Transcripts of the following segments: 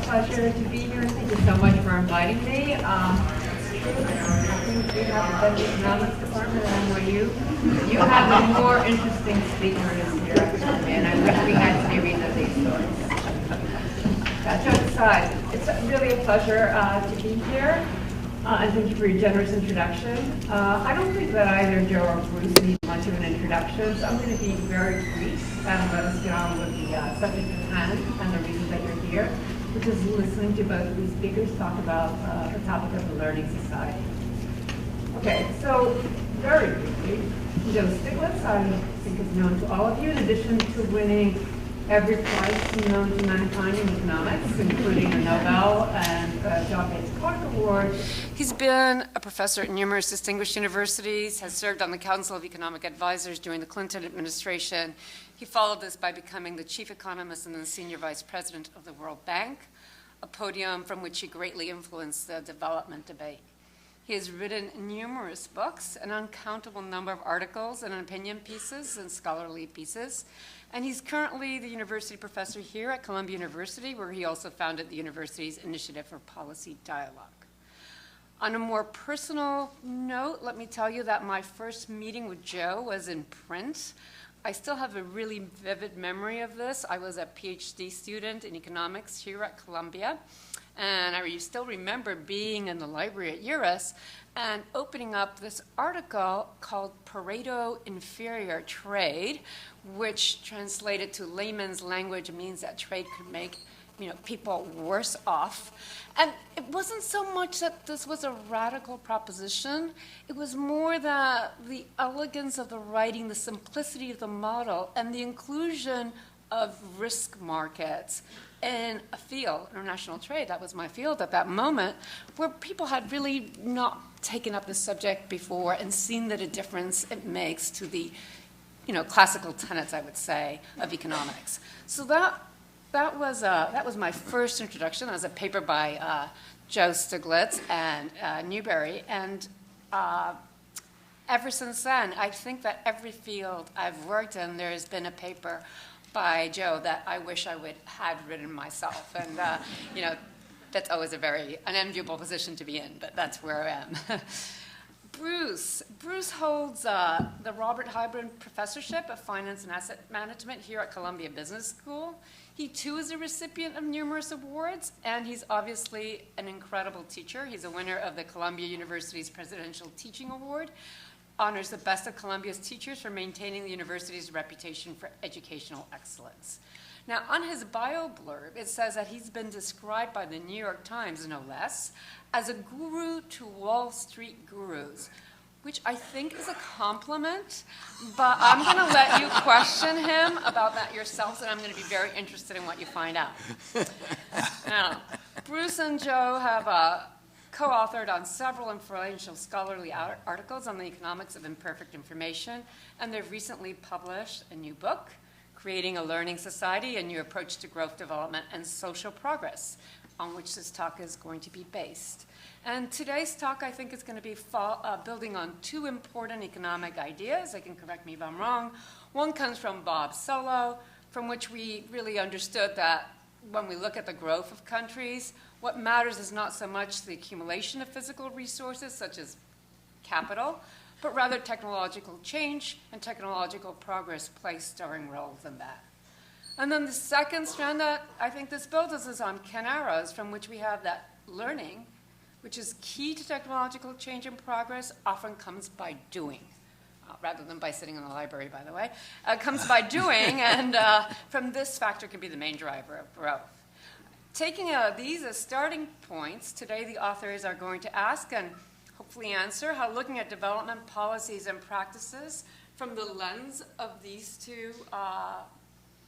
pleasure to be here. Thank you so much for inviting me. I think we have the best economics department at NYU. You have the more interesting speakers here, and I wish we had series of these sorts. Jokes aside, it's really a pleasure to be here. And thank you for your generous introduction. I don't think that either Joe or Bruce need much of an introduction, so I'm going to be very brief and let us get on with the subject at hand and the reason that you're here, which is listening to both of these speakers talk about the topic of the Learning Society. Okay, so very briefly, Joe Stiglitz, I think is known to all of you, in addition to winning every prize known to mankind in economics, including the Nobel and John Bates Clark Award. He's been a professor at numerous distinguished universities, has served on the Council of Economic Advisors during the Clinton administration. He followed this by becoming the chief economist and then senior vice president of the World Bank, a podium from which he greatly influenced the development debate. He has written numerous books, an uncountable number of articles and opinion pieces and scholarly pieces. And he's currently the university professor here at Columbia University, where he also founded the university's Initiative for Policy Dialogue. On a more personal note, let me tell you that my first meeting with Joe was in print. I still have a really vivid memory of this. I was a PhD student in economics here at Columbia. And I still remember being in the library at URIS and opening up this article called Pareto Inferior Trade, which translated to layman's language means that trade could make people worse off. And it wasn't so much that this was a radical proposition. It was more the elegance of the writing, the simplicity of the model, and the inclusion of risk markets in a field, international trade, that was my field at that moment, where people had really not taken up the subject before and seen that a difference it makes to the classical tenets, I would say, of economics. So that was my first introduction. That was a paper by Joe Stiglitz and Newberry. And ever since then, I think that every field I've worked in, there has been a paper by Joe that I wish I would have written myself. And, that's always an enviable position to be in, but that's where I am. Bruce holds the Robert Hybern Professorship of Finance and Asset Management here at Columbia Business School. He, too, is a recipient of numerous awards, and he's obviously an incredible teacher. He's a winner of the Columbia University's Presidential Teaching Award, honors the best of Columbia's teachers for maintaining the university's reputation for educational excellence. Now, on his bio blurb, it says that he's been described by the New York Times, no less, as a guru to Wall Street gurus, which I think is a compliment, but I'm going to let you question him about that yourself, and I'm going to be very interested in what you find out. Now, Bruce and Joe have co-authored on several influential scholarly articles on the economics of imperfect information, and they've recently published a new book, Creating a Learning Society, a New Approach to Growth, Development, and Social Progress, on which this talk is going to be based. And today's talk, I think, is going to be building on two important economic ideas. I can correct me if I'm wrong. One comes from Bob Solow, from which we really understood that when we look at the growth of countries, what matters is not so much the accumulation of physical resources, such as capital, but rather technological change and technological progress play starring roles in that. And then the second strand that I think this builds us is on Ken Arrows, from which we have that learning, which is key to technological change and progress, often comes by doing, rather than by sitting in the library, by the way. Comes by doing, and from this factor can be the main driver of growth. Taking these as starting points, today the authors are going to ask and hopefully answer how looking at development policies and practices from the lens of these two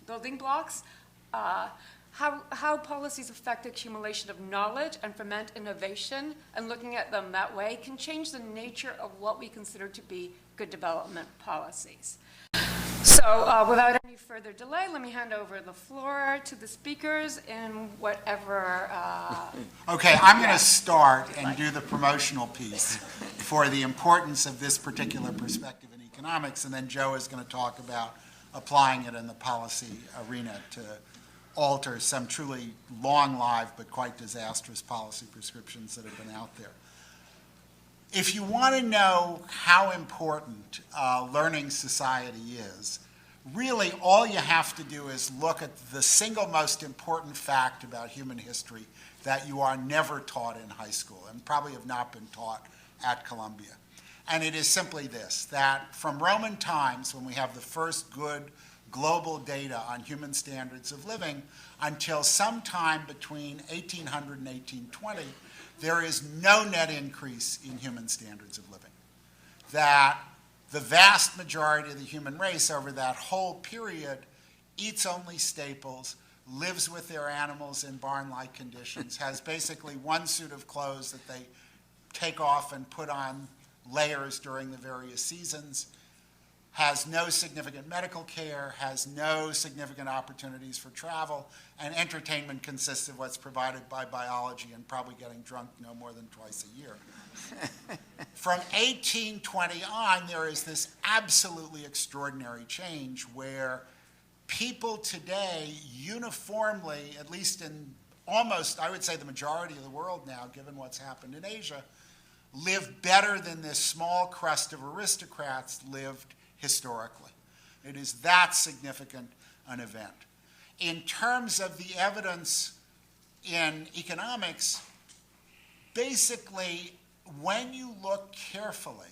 building blocks, how policies affect accumulation of knowledge and foment innovation, and looking at them that way can change the nature of what we consider to be good development policies. So without any further delay, let me hand over the floor to the speakers in whatever... Okay, I'm going to start and do the promotional piece for the importance of this particular perspective in economics, and then Joe is going to talk about applying it in the policy arena to alter some truly long-lived but quite disastrous policy prescriptions that have been out there. If you want to know how important learning society is, really all you have to do is look at the single most important fact about human history that you are never taught in high school and probably have not been taught at Columbia. And it is simply this, that from Roman times, when we have the first good global data on human standards of living, until sometime between 1800 and 1820, there is no net increase in human standards of living. That the vast majority of the human race over that whole period eats only staples, lives with their animals in barn-like conditions, has basically one suit of clothes that they take off and put on layers during the various seasons, has no significant medical care, has no significant opportunities for travel, and entertainment consists of what's provided by biology and probably getting drunk no more than twice a year. From 1820 on, there is this absolutely extraordinary change where people today uniformly, at least in almost, I would say, the majority of the world now, given what's happened in Asia, live better than this small crust of aristocrats lived historically. It is that significant an event. In terms of the evidence in economics, basically, when you look carefully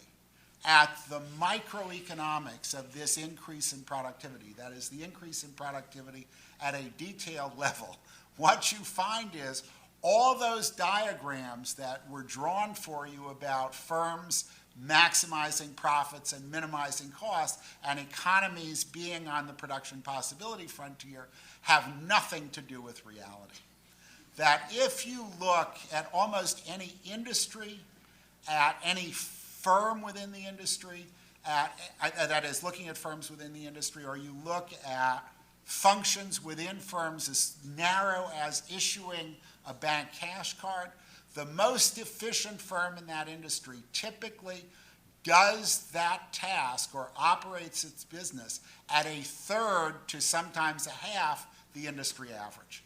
at the microeconomics of this increase in productivity, that is the increase in productivity at a detailed level, what you find is all those diagrams that were drawn for you about firms maximizing profits and minimizing costs and economies being on the production possibility frontier have nothing to do with reality. That if you look at almost any industry, at any firm within the industry, that is looking at firms within the industry, or you look at functions within firms as narrow as issuing a bank cash card, the most efficient firm in that industry typically does that task or operates its business at a third to sometimes a half the industry average.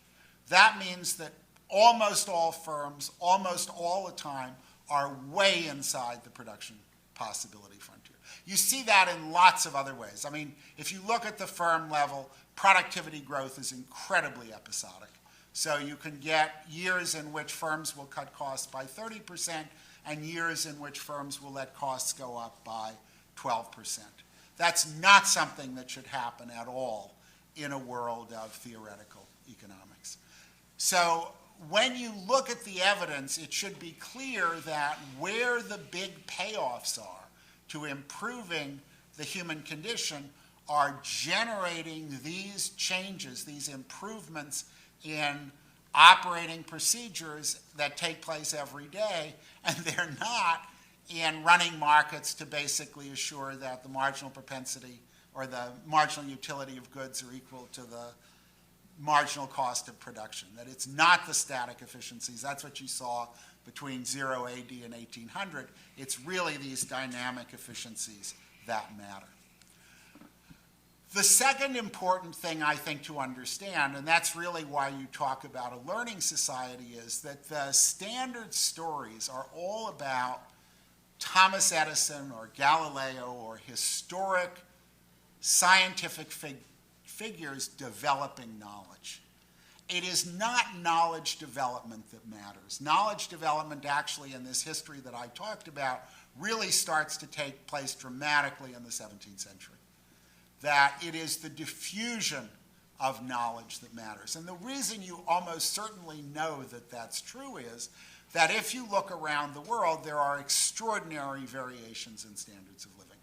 That means that almost all firms, almost all the time, are way inside the production possibility frontier. You see that in lots of other ways. I mean, if you look at the firm level, productivity growth is incredibly episodic. So you can get years in which firms will cut costs by 30% and years in which firms will let costs go up by 12%. That's not something that should happen at all in a world of theoretical economics. So when you look at the evidence, it should be clear that where the big payoffs are to improving the human condition are generating these changes, these improvements in operating procedures that take place every day, and they're not in running markets to basically assure that the marginal propensity or the marginal utility of goods are equal to the marginal cost of production, that it's not the static efficiencies. That's what you saw between 0 AD and 1800. It's really these dynamic efficiencies that matter. The second important thing I think to understand, and that's really why you talk about a learning society, is that the standard stories are all about Thomas Edison or Galileo or historic scientific figures developing knowledge. It is not knowledge development that matters. Knowledge development actually in this history that I talked about really starts to take place dramatically in the 17th century. That it is the diffusion of knowledge that matters. And the reason you almost certainly know that that's true is that if you look around the world, there are extraordinary variations in standards of living.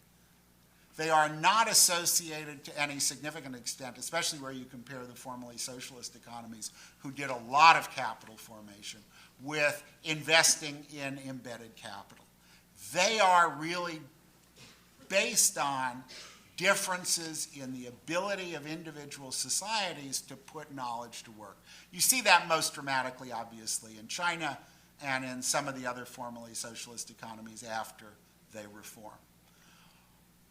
They are not associated to any significant extent, especially where you compare the formerly socialist economies who did a lot of capital formation with investing in embedded capital. They are really based on differences in the ability of individual societies to put knowledge to work. You see that most dramatically, obviously, in China and in some of the other formerly socialist economies after they reform.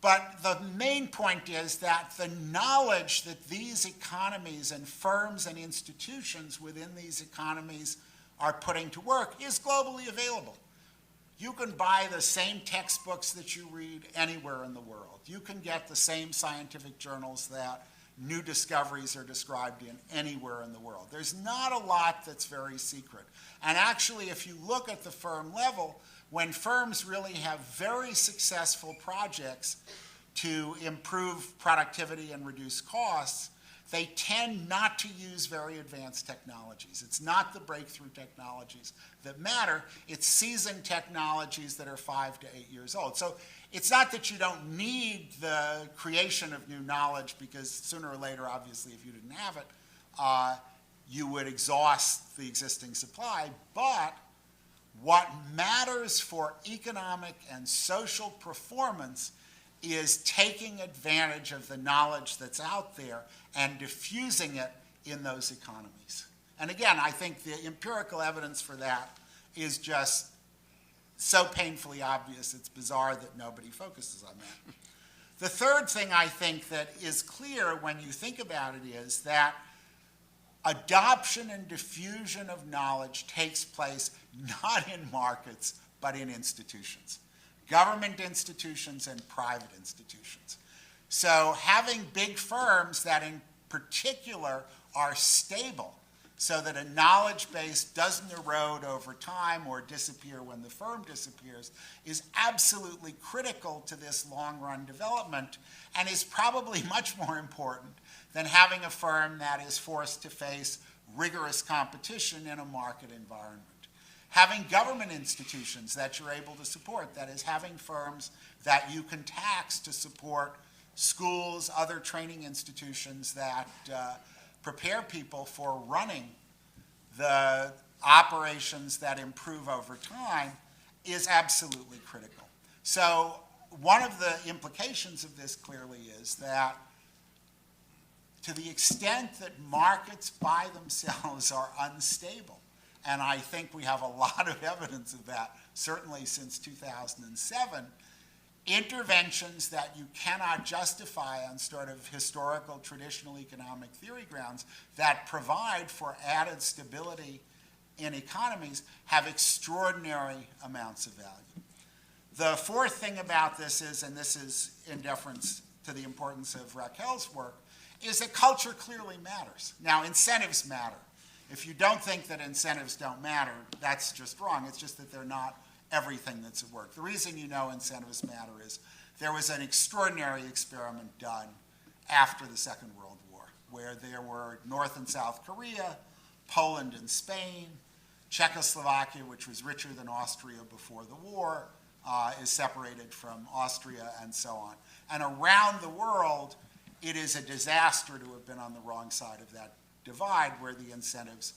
But the main point is that the knowledge that these economies and firms and institutions within these economies are putting to work is globally available. You can buy the same textbooks that you read anywhere in the world. You can get the same scientific journals that new discoveries are described in anywhere in the world. There's not a lot that's very secret. And actually, if you look at the firm level, when firms really have very successful projects to improve productivity and reduce costs, they tend not to use very advanced technologies. It's not the breakthrough technologies that matter. It's seasoned technologies that are 5 to 8 years old. So it's not that you don't need the creation of new knowledge, because sooner or later, obviously, if you didn't have it, you would exhaust the existing supply. But what matters for economic and social performance is taking advantage of the knowledge that's out there and diffusing it in those economies. And again, I think the empirical evidence for that is just so painfully obvious, it's bizarre that nobody focuses on that. The third thing I think that is clear when you think about it is that adoption and diffusion of knowledge takes place not in markets, but in institutions. Government institutions and private institutions. So having big firms that in particular are stable so that a knowledge base doesn't erode over time or disappear when the firm disappears is absolutely critical to this long-run development, and is probably much more important than having a firm that is forced to face rigorous competition in a market environment. Having government institutions that you're able to support, that is, having firms that you can tax to support schools, other training institutions that prepare people for running the operations that improve over time, is absolutely critical. So one of the implications of this clearly is that to the extent that markets by themselves are unstable, and I think we have a lot of evidence of that, certainly since 2007, interventions that you cannot justify on sort of historical, traditional economic theory grounds that provide for added stability in economies have extraordinary amounts of value. The fourth thing about this is, and this is in deference to the importance of Raquel's work, is that culture clearly matters. Now, incentives matter. If you don't think that incentives don't matter, that's just wrong. It's just that they're not everything that's at work. The reason you know incentives matter is there was an extraordinary experiment done after the Second World War, where there were North and South Korea, Poland and Spain, Czechoslovakia, which was richer than Austria before the war, is separated from Austria, and so on. And around the world, it is a disaster to have been on the wrong side of that divide where the incentives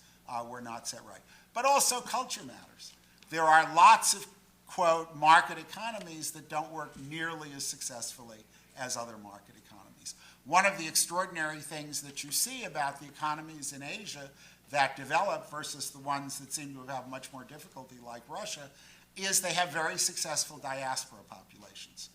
were not set right. But also culture matters. There are lots of, quote, market economies that don't work nearly as successfully as other market economies. One of the extraordinary things that you see about the economies in Asia that develop versus the ones that seem to have much more difficulty, like Russia, is they have very successful diaspora populations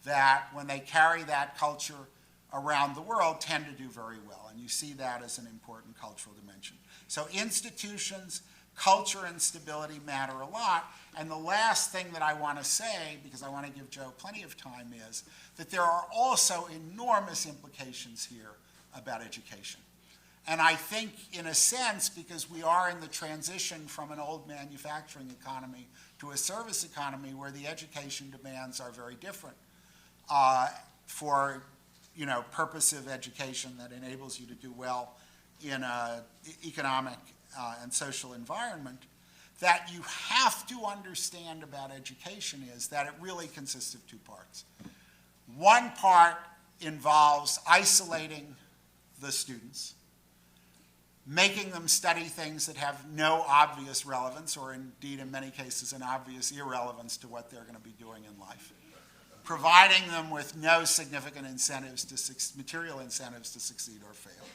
that, when they carry that culture around the world, tend to do very well. And you see that as an important cultural dimension. So institutions, culture, and stability matter a lot. And the last thing that I want to say, because I want to give Joe plenty of time, is that there are also enormous implications here about education. And I think, in a sense, because we are in the transition from an old manufacturing economy to a service economy where the education demands are very different for purposive education that enables you to do well in an economic and social environment, that you have to understand about education is that it really consists of two parts. One part involves isolating the students, making them study things that have no obvious relevance, or indeed in many cases an obvious irrelevance to what they're going to be doing in life, providing them with no significant incentives material incentives to succeed or fail.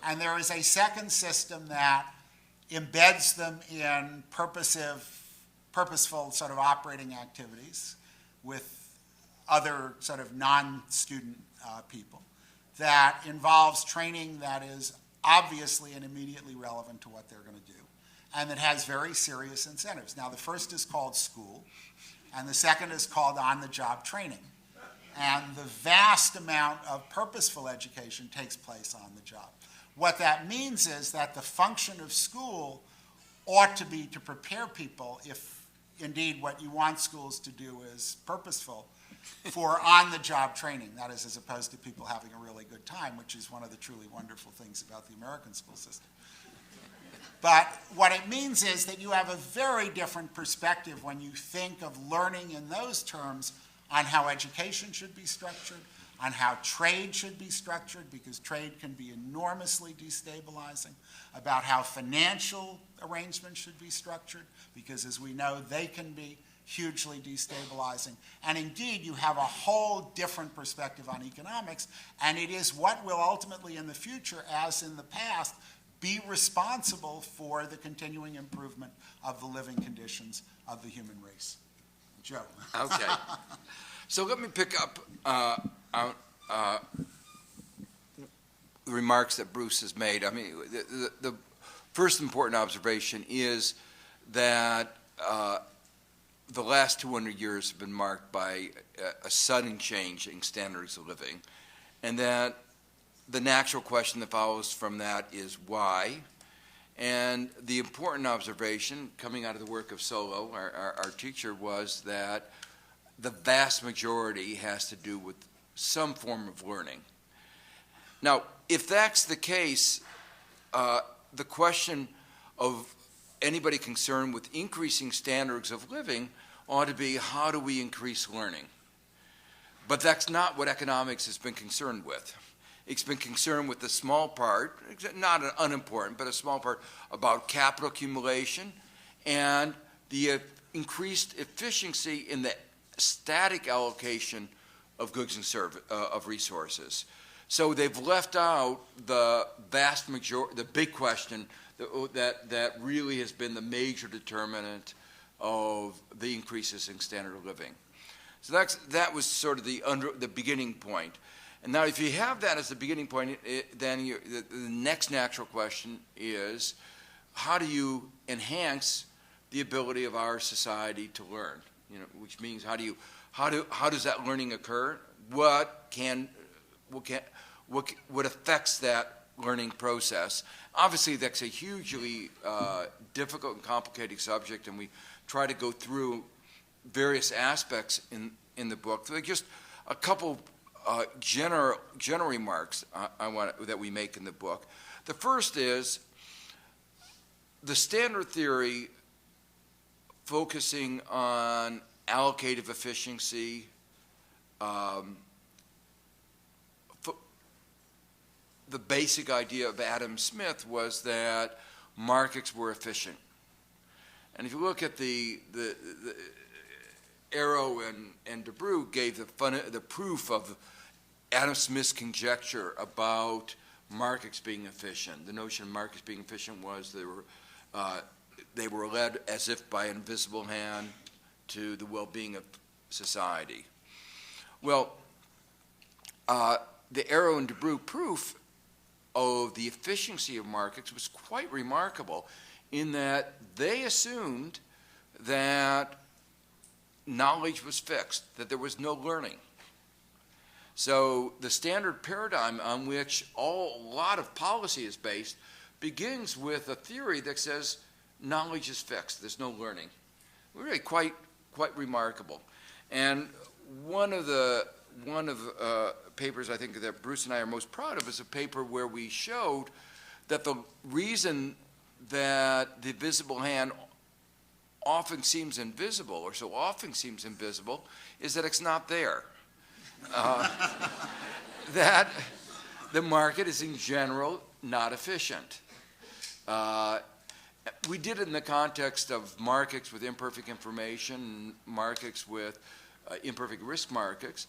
And there is a second system that embeds them in purposeful sort of operating activities with other sort of non-student people, that involves training that is obviously and immediately relevant to what they're going to do, and that has very serious incentives. Now, the first is called school, and the second is called on-the-job training. And the vast amount of purposeful education takes place on the job. What that means is that the function of school ought to be to prepare people, if indeed what you want schools to do is purposeful, for on-the-job training. That is, as opposed to people having a really good time, which is one of the truly wonderful things about the American school system. But what it means is that you have a very different perspective when you think of learning in those terms on how education should be structured, on how trade should be structured, because trade can be enormously destabilizing, about how financial arrangements should be structured, because as we know, they can be hugely destabilizing. And indeed, you have a whole different perspective on economics, and it is what will ultimately in the future, as in the past, be responsible for the continuing improvement of the living conditions of the human race. Joe. Okay. So let me pick up on the remarks that Bruce has made. I mean, the first important observation is that the last 200 years have been marked by a sudden change in standards of living, and that the natural question that follows from that is why. And the important observation coming out of the work of Solo, our teacher, was that the vast majority has to do with some form of learning. Now, if that's the case, the question of anybody concerned with increasing standards of living ought to be, how do we increase learning? But that's not what economics has been concerned with. It's been concerned with the small part, not an unimportant, but a small part, about capital accumulation and the increased efficiency in the static allocation of goods and of resources. So they've left out the vast majority, the big question that really has been the major determinant of the increases in standard of living. So that was sort of the beginning point. And now if you have that as the beginning point, then the next natural question is, how do you enhance the ability of our society to learn? Which means how does that learning occur? What affects that learning process? Obviously, that's a hugely difficult and complicated subject, and we try to go through various aspects in the book. So just a couple general remarks that we make in the book. The first is the standard theory focusing on allocative efficiency, the basic idea of Adam Smith was that markets were efficient. And if you look at the Arrow and DeBrew gave the proof of Adam Smith's conjecture about markets being efficient. The notion of markets being efficient was they were led as if by an invisible hand to the well-being of society. Well, the Arrow and DeBrew proof of the efficiency of markets was quite remarkable in that they assumed that knowledge was fixed, that there was no learning. So the standard paradigm on which a lot of policy is based begins with a theory that says knowledge is fixed, there's no learning. Really quite remarkable. And one of the papers I think that Bruce and I are most proud of is a paper where we showed that the reason that the visible hand often seems invisible, or so often seems invisible, is that it's not there. That the market is in general not efficient. We did it in the context of markets with imperfect information, markets with imperfect risk markets.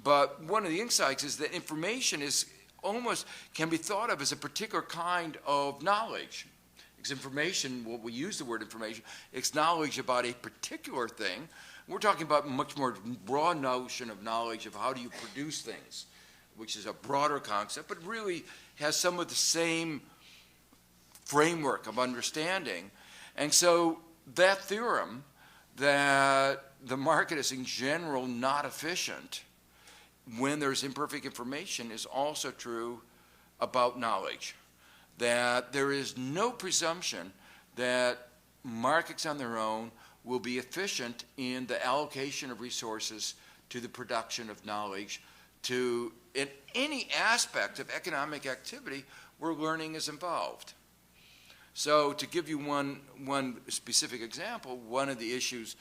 But one of the insights is that information can be thought of as a particular kind of knowledge. It's information, well, we use the word information, it's knowledge about a particular thing, We're talking about a much more broad notion of knowledge of how do you produce things, which is a broader concept, but really has some of the same framework of understanding. And so that theorem that the market is in general not efficient when there's imperfect information is also true about knowledge. That there is no presumption that markets on their own will be efficient in the allocation of resources to the production of knowledge to in any aspect of economic activity where learning is involved. So to give you one specific example, one of the issues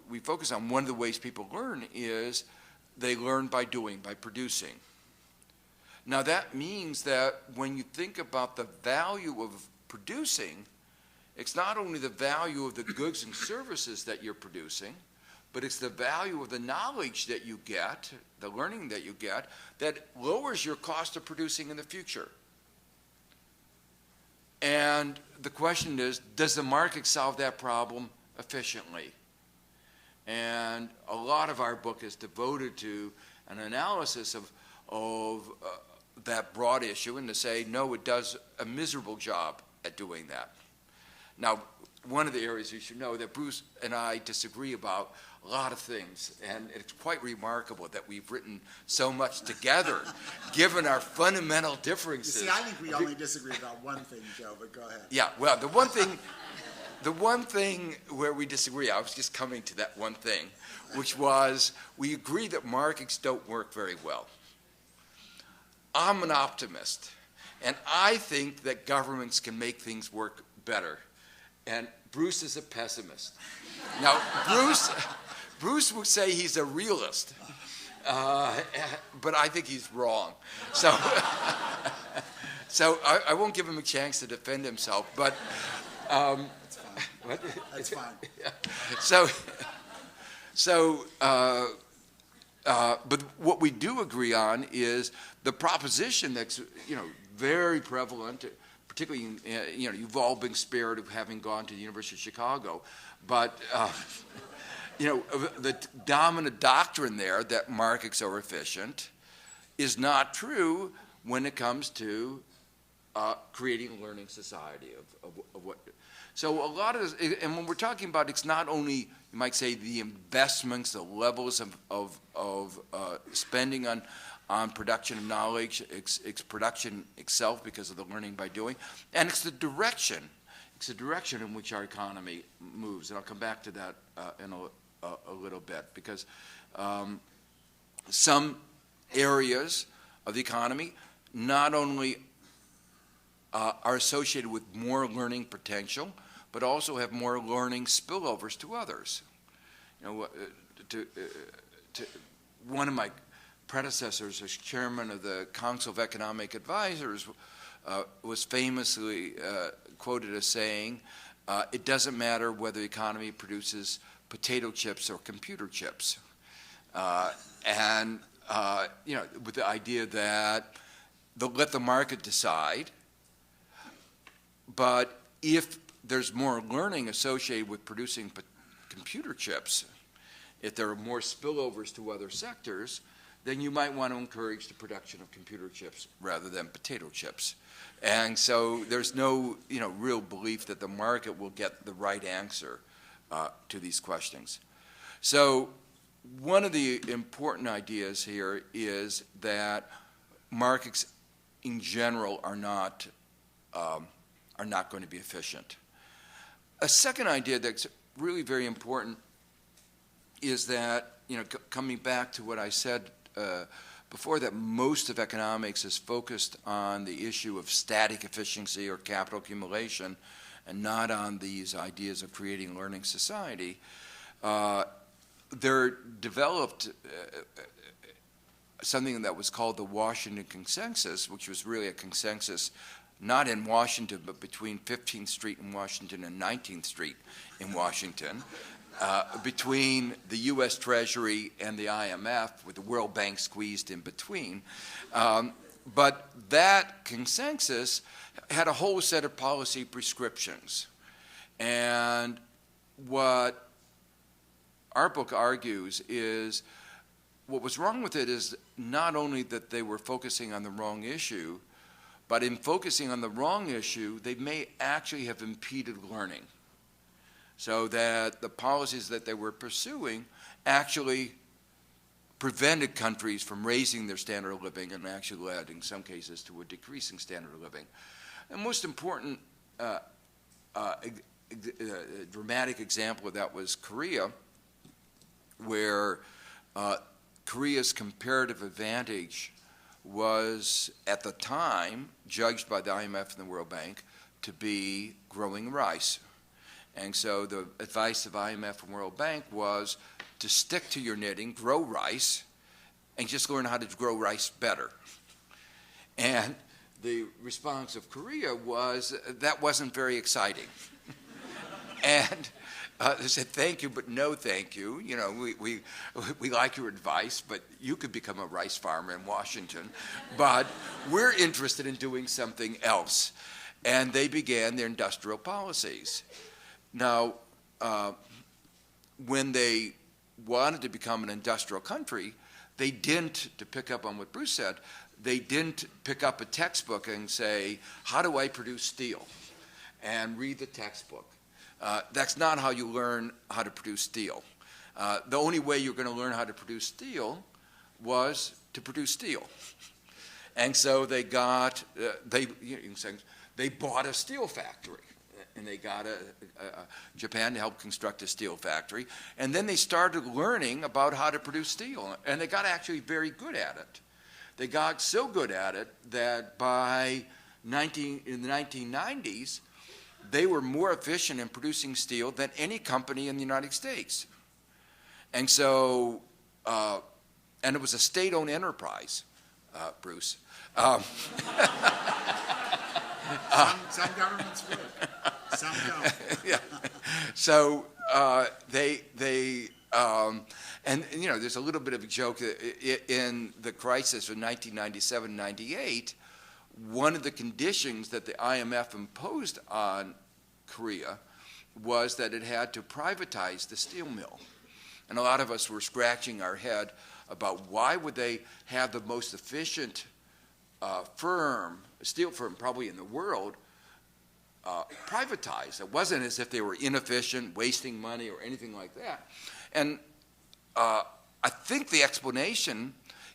we focus on, one of the ways people learn is they learn by doing, by producing. Now that means that when you think about the value of producing, it's not only the value of the goods and services that you're producing, but it's the value of the knowledge that you get, the learning that you get, that lowers your cost of producing in the future. And the question is, does the market solve that problem efficiently? And a lot of our book is devoted to an analysis of that broad issue and to say, no, it does a miserable job at doing that. Now, one of the areas you should know that Bruce and I disagree about a lot of things, and it's quite remarkable that we've written so much together, given our fundamental differences. You see, I think we only disagree about one thing, Joe, but go ahead. Yeah, well, the one thing where we disagree, I was just coming to that one thing, which was we agree that markets don't work very well. I'm an optimist, and I think that governments can make things work better. And Bruce is a pessimist. Now, Bruce would say he's a realist, but I think he's wrong. So, I won't give him a chance to defend himself, but... That's fine. What? That's fine. But what we do agree on is the proposition that's, very prevalent, particularly, you've all been spared of having gone to the University of Chicago, but, the dominant doctrine there that markets are efficient is not true when it comes to creating a learning society of what. So a lot of this, and when we're talking about, it's not only, you might say, the investments, the levels of spending on production of knowledge, it's production itself because of the learning by doing, and it's the direction in which our economy moves. And I'll come back to that in a little bit, because some areas of the economy not only are associated with more learning potential, but also have more learning spillovers to others. One of my predecessors as chairman of the Council of Economic Advisors was famously quoted as saying, it doesn't matter whether the economy produces potato chips or computer chips. With the idea that let the market decide, but if there's more learning associated with producing computer chips, if there are more spillovers to other sectors, then you might want to encourage the production of computer chips rather than potato chips. And so there's no, real belief that the market will get the right answer to these questions. So one of the important ideas here is that markets in general are not going to be efficient. A second idea that's really very important is that, coming back to what I said before, that most of economics is focused on the issue of static efficiency or capital accumulation and not on these ideas of creating a learning society. There developed something that was called the Washington Consensus, which was really a consensus not in Washington, but between 15th Street in Washington and 19th Street in Washington, between the U.S. Treasury and the IMF, with the World Bank squeezed in between. But that consensus had a whole set of policy prescriptions. And what our book argues is what was wrong with it is not only that they were focusing on the wrong issue, but in focusing on the wrong issue, they may actually have impeded learning. So that the policies that they were pursuing actually prevented countries from raising their standard of living and actually led, in some cases, to a decreasing standard of living. The most important dramatic example of that was Korea, where Korea's comparative advantage was, at the time, judged by the IMF and the World Bank to be growing rice. And so the advice of IMF and World Bank was to stick to your knitting, grow rice, and just learn how to grow rice better. And the response of Korea was that wasn't very exciting. And they said, thank you, but no thank you. You know, we like your advice, but you could become a rice farmer in Washington. But we're interested in doing something else. And they began their industrial policies. Now, when they wanted to become an industrial country, they didn't, to pick up on what Bruce said, they didn't pick up a textbook and say, how do I produce steel? And read the textbook. That's not how you learn how to produce steel. The only way you're going to learn how to produce steel was to produce steel. And so they got, they bought a steel factory. And they got Japan to help construct a steel factory. And then they started learning about how to produce steel. And they got actually very good at it. They got so good at it that in the 1990s, they were more efficient in producing steel than any company in the United States. And so, and it was a state-owned enterprise, Bruce. Some governments would. Some don't. Yeah. So and you know, there's a little bit of a joke in the crisis of 1997-98. One of the conditions that the IMF imposed on Korea was that it had to privatize the steel mill. And a lot of us were scratching our head about why would they have the most efficient steel firm probably in the world, privatized. It wasn't as if they were inefficient, wasting money, or anything like that. And I think the explanation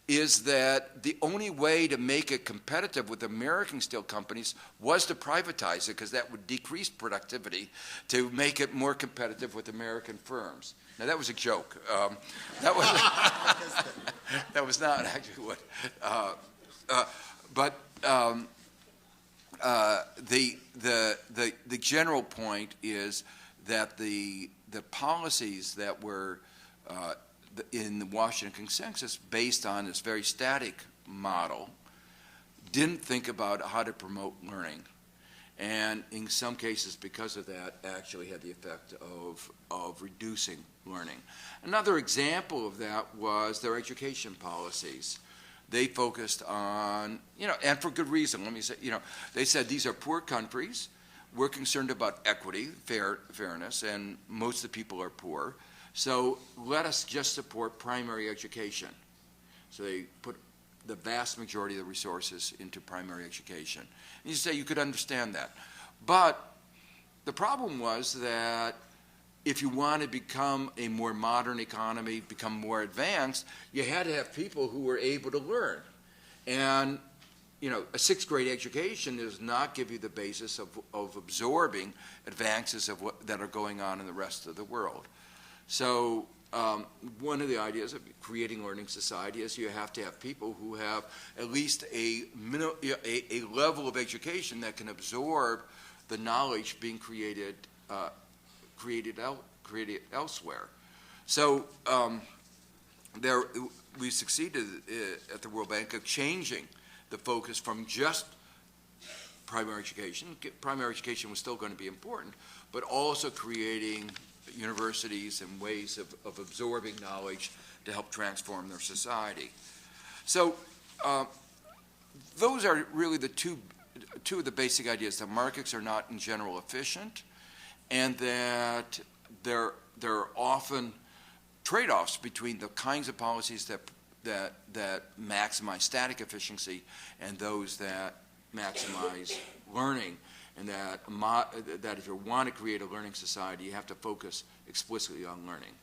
is that the only way to make it competitive with American steel companies was to privatize it, because that would decrease productivity to make it more competitive with American firms. Now, that was a joke. That was not actually what. But the general point is that the policies that were in the Washington Consensus, based on this very static model, didn't think about how to promote learning, and in some cases, because of that, actually had the effect of reducing learning. Another example of that was their education policies. They focused on, and for good reason, let me say, they said these are poor countries. We're concerned about equity, fairness, and most of the people are poor. So let us just support primary education. So they put the vast majority of the resources into primary education. And you say you could understand that. But the problem was that if you want to become a more modern economy, become more advanced, you had to have people who were able to learn. And a sixth grade education does not give you the basis of absorbing advances that are going on in the rest of the world. So one of the ideas of creating learning society is you have to have people who have at least a level of education that can absorb the knowledge being created elsewhere. So we succeeded at the World Bank of changing the focus from just primary education. Primary education was still going to be important, but also creating universities and ways of absorbing knowledge to help transform their society. So those are really the two of the basic ideas. The markets are not in general efficient, and that there are often trade-offs between the kinds of policies that maximize static efficiency and those that maximize learning, and that if you want to create a learning society, you have to focus explicitly on learning.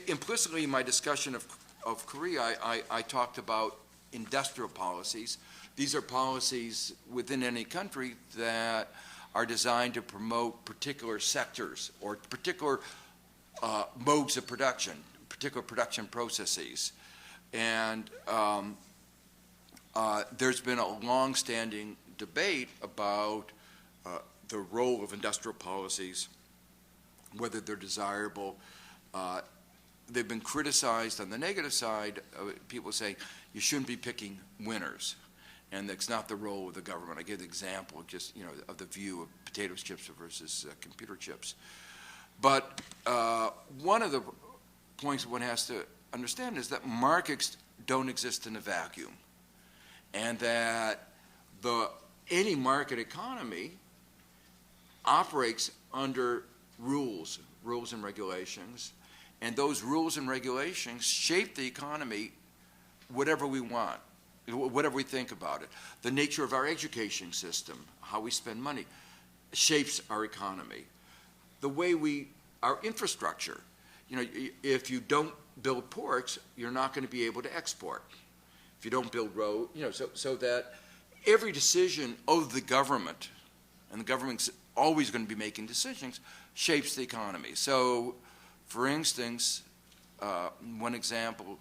Implicitly in my discussion of Korea, I talked about industrial policies. These are policies within any country that are designed to promote particular sectors or particular modes of production, particular production processes. And there's been a long-standing debate about the role of industrial policies, whether they're desirable. They've been criticized on the negative side, people saying you shouldn't be picking winners, and that's not the role of the government. I give the example just, of the view of potato chips versus computer chips. But one of the points one has to understand is that markets don't exist in a vacuum, and that any market economy operates under rules and regulations, and those rules and regulations shape the economy whatever we want, whatever we think about it. The nature of our education system, how we spend money, shapes our economy. The way our infrastructure, if you don't build ports, you're not going to be able to export. If you don't build roads, so that every decision of the government, and the government's always going to be making decisions, shapes the economy. So, for instance, one example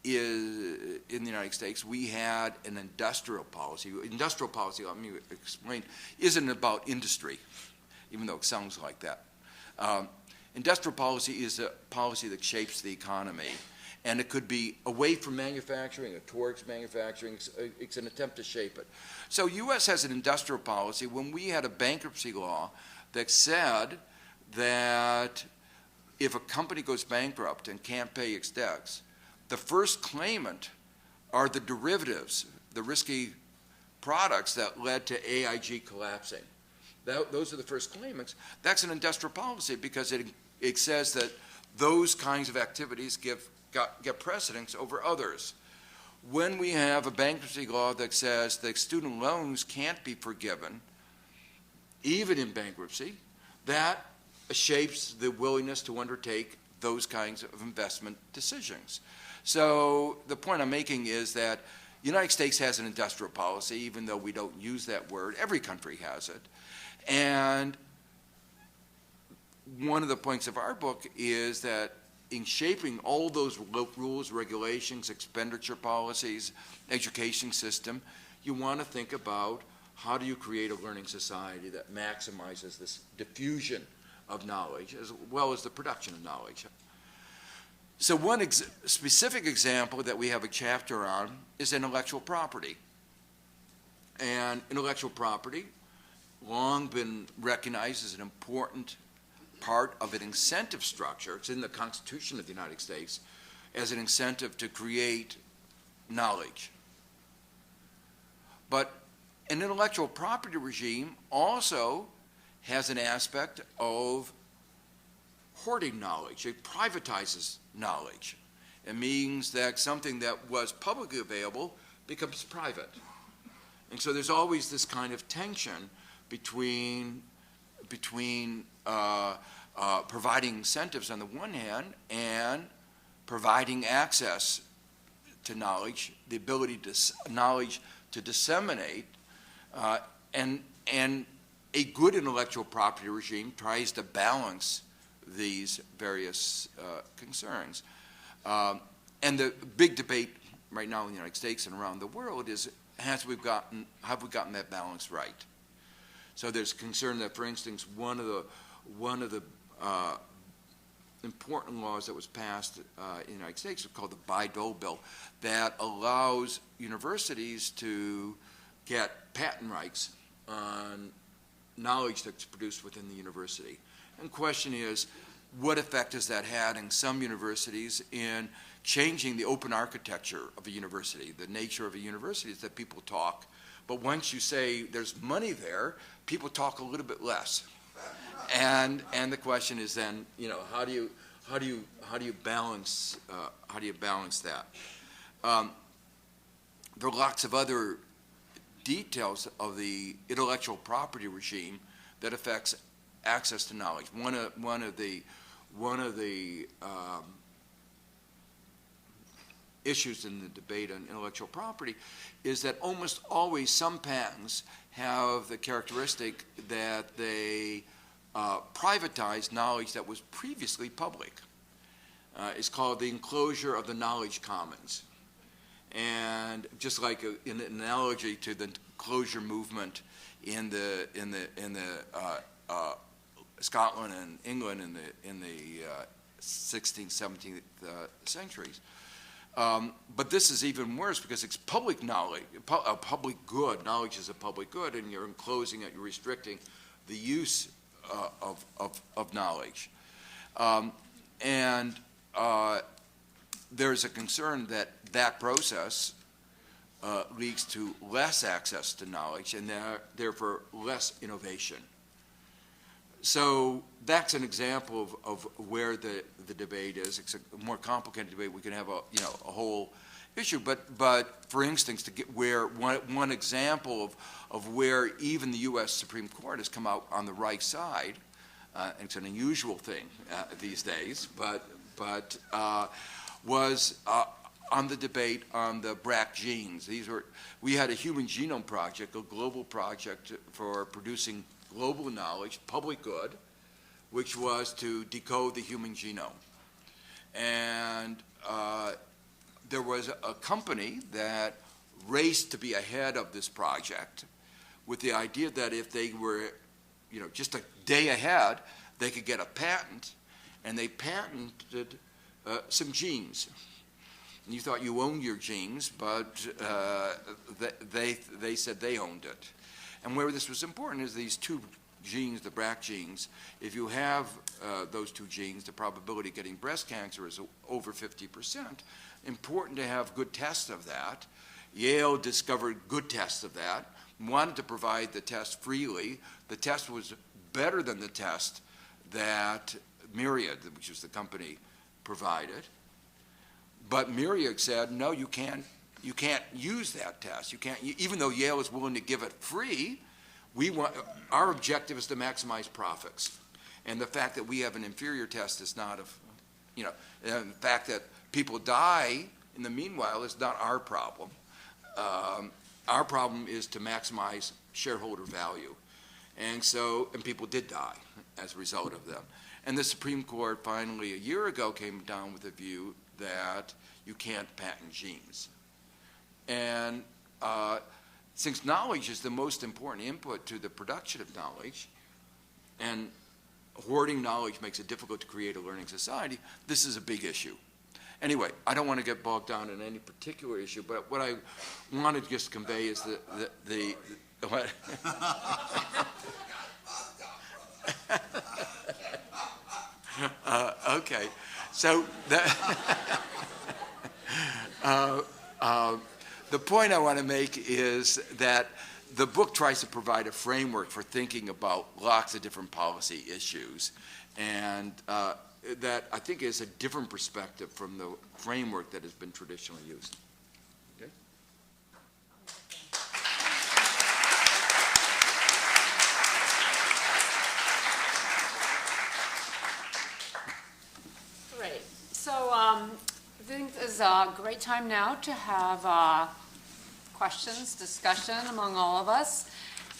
is in the United States, we had an industrial policy. Industrial policy, let me explain, isn't about industry, even though it sounds like that. Industrial policy is a policy that shapes the economy, and it could be away from manufacturing or towards manufacturing. It's an attempt to shape it. So U.S. has an industrial policy. When we had a bankruptcy law that said that if a company goes bankrupt and can't pay its debts, the first claimant are the derivatives, the risky products that led to AIG collapsing. Those are the first claimants. That's an industrial policy because it says that those kinds of activities get precedence over others. When we have a bankruptcy law that says that student loans can't be forgiven, even in bankruptcy, that shapes the willingness to undertake those kinds of investment decisions. So the point I'm making is that the United States has an industrial policy, even though we don't use that word. Every country has it. And one of the points of our book is that in shaping all those rules, regulations, expenditure policies, education system, you want to think about how do you create a learning society that maximizes this diffusion of knowledge as well as the production of knowledge. So one specific example that we have a chapter on is intellectual property. And intellectual property, long been recognized as an important part of an incentive structure. It's in the Constitution of the United States as an incentive to create knowledge. But an intellectual property regime also has an aspect of hoarding knowledge. It privatizes knowledge. It means that something that was publicly available becomes private. And so there's always this kind of tension between providing incentives on the one hand and providing access to knowledge, the ability to knowledge to disseminate, and a good intellectual property regime tries to balance these various concerns. And the big debate right now in the United States and around the world is have we gotten that balance right? So there's concern that, for instance, one of the important laws that was passed in the United States is called the Bayh-Dole Bill, that allows universities to get patent rights on knowledge that's produced within the university. And the question is, what effect has that had in some universities in changing the open architecture of a university. The nature of a university is that people talk, but once you say there's money there, people talk a little bit less. And the question is then, how do you balance that? There are lots of other details of the intellectual property regime that affects access to knowledge. One of the issues in the debate on intellectual property is that almost always some patents have the characteristic that they privatize knowledge that was previously public. It's called the Enclosure of the Knowledge Commons. And just like an analogy to the Enclosure movement in the Scotland and England in the 16th, 17th centuries. But this is even worse because it's public knowledge, a public good. Knowledge is a public good, and you're enclosing it, you're restricting the use of knowledge. There's a concern that process leads to less access to knowledge and therefore less innovation. So that's an example of where the debate is. It's a more complicated debate. We can have a whole issue, but for instance, to get where one example of where even the U.S. Supreme Court has come out on the right side. It's an unusual thing these days, but was on the debate on the BRCA genes. We had a human genome project, a global project for producing global knowledge, public good, which was to decode the human genome. And there was a company that raced to be ahead of this project with the idea that if they were, just a day ahead, they could get a patent, and they patented some genes. And you thought you owned your genes, but they said they owned it. And where this was important is these two genes, the BRCA genes. If you have those two genes, the probability of getting breast cancer is over 50%. Important to have good tests of that. Yale discovered good tests of that, wanted to provide the test freely. The test was better than the test that Myriad, which was the company, provided. But Myriad said, no, you can't use that test. You can't, even though Yale is willing to give it free, our objective is to maximize profits. And the fact that we have an inferior test is not and the fact that people die in the meanwhile is not our problem. Our problem is to maximize shareholder value. And people did die as a result of them. And the Supreme Court finally a year ago came down with a view that you can't patent genes. And since knowledge is the most important input to the production of knowledge, and hoarding knowledge makes it difficult to create a learning society, this is a big issue. Anyway, I don't want to get bogged down in any particular issue, but what I wanted to just convey is the what? Okay, so the point I want to make is that the book tries to provide a framework for thinking about lots of different policy issues, and that I think is a different perspective from the framework that has been traditionally used. Okay? Great. So I think this is a great time now to have questions, discussion among all of us.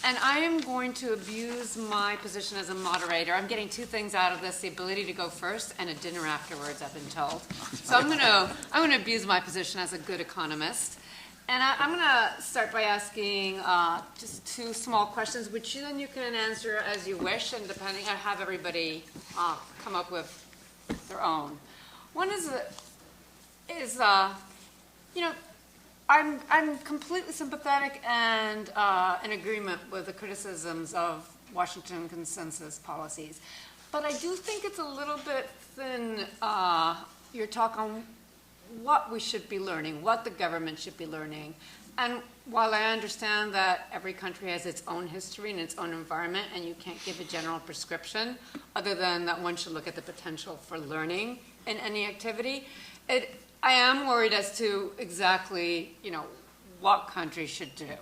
And I am going to abuse my position as a moderator. I'm getting two things out of this: the ability to go first and a dinner afterwards, I've been told. So I'm going to abuse my position as a good economist. And I'm going to start by asking just two small questions, which then you can answer as you wish, and depending, I have everybody come up with their own. One is I'm completely sympathetic and in agreement with the criticisms of Washington consensus policies. But I do think it's a little bit thin, your talk on what we should be learning, what the government should be learning. And while I understand that every country has its own history and its own environment, and you can't give a general prescription, other than that one should look at the potential for learning in any activity, I am worried as to exactly, what countries should do.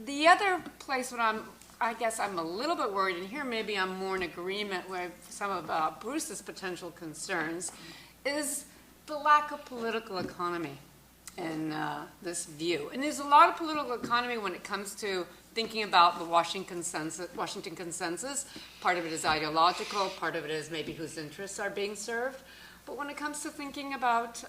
The other place where I guess I'm a little bit worried, and here maybe I'm more in agreement with some of Bruce's potential concerns, is the lack of political economy in this view. And there's a lot of political economy when it comes to thinking about the Washington consensus. Part of it is ideological, part of it is maybe whose interests are being served. But when it comes to thinking about,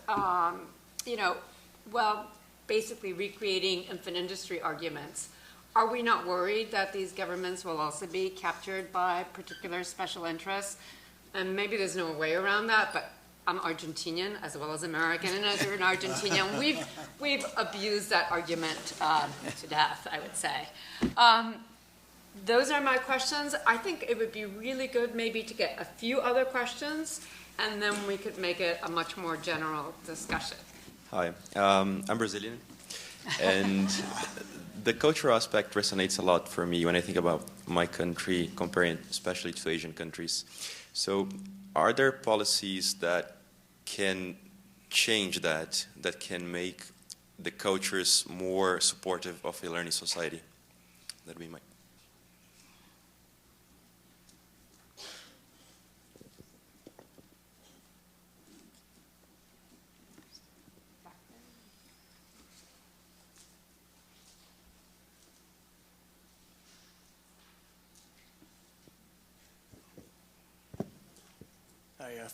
basically recreating infant industry arguments, are we not worried that these governments will also be captured by particular special interests? And maybe there's no way around that, but I'm Argentinian as well as American, and as an Argentinian, we've abused that argument to death, I would say. Those are my questions. I think it would be really good maybe to get a few other questions, and then we could make it a much more general discussion. Hi, I'm Brazilian, and the cultural aspect resonates a lot for me when I think about my country, comparing especially to Asian countries. So are there policies that can change that can make the cultures more supportive of a learning society? That'd be my...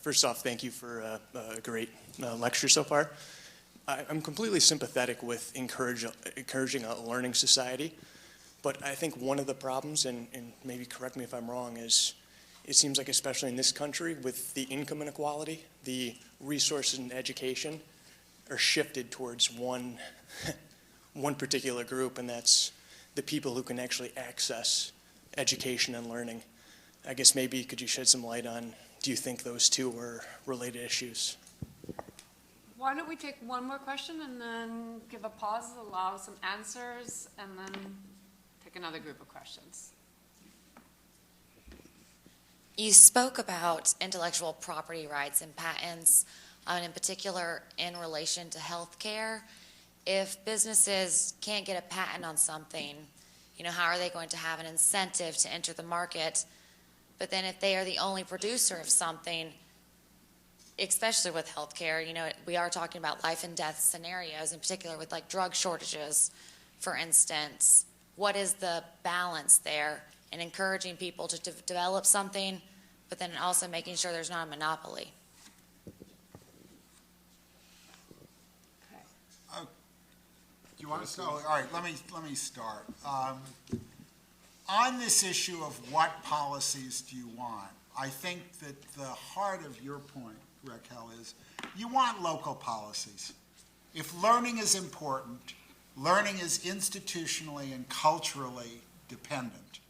First off, thank you for a great lecture so far. I'm completely sympathetic with encouraging a learning society, but I think one of the problems, and maybe correct me if I'm wrong, is it seems like especially in this country with the income inequality, the resources in education are shifted towards one particular group, and that's the people who can actually access education and learning. I guess maybe could you shed some light on, do you think those two are related issues? Why don't we take one more question and then give a pause, allow some answers, and then take another group of questions. You spoke about intellectual property rights and patents, and in particular in relation to healthcare. If businesses can't get a patent on something, how are they going to have an incentive to enter the market? But then if they are the only producer of something, especially with healthcare, we are talking about life and death scenarios, in particular with like drug shortages, for instance. What is the balance there in encouraging people to develop something, but then also making sure there's not a monopoly? Do you want to start? All right, let me start. On this issue of what policies do you want, I think that the heart of your point, Raquel, is you want local policies. If learning is important, learning is institutionally and culturally dependent,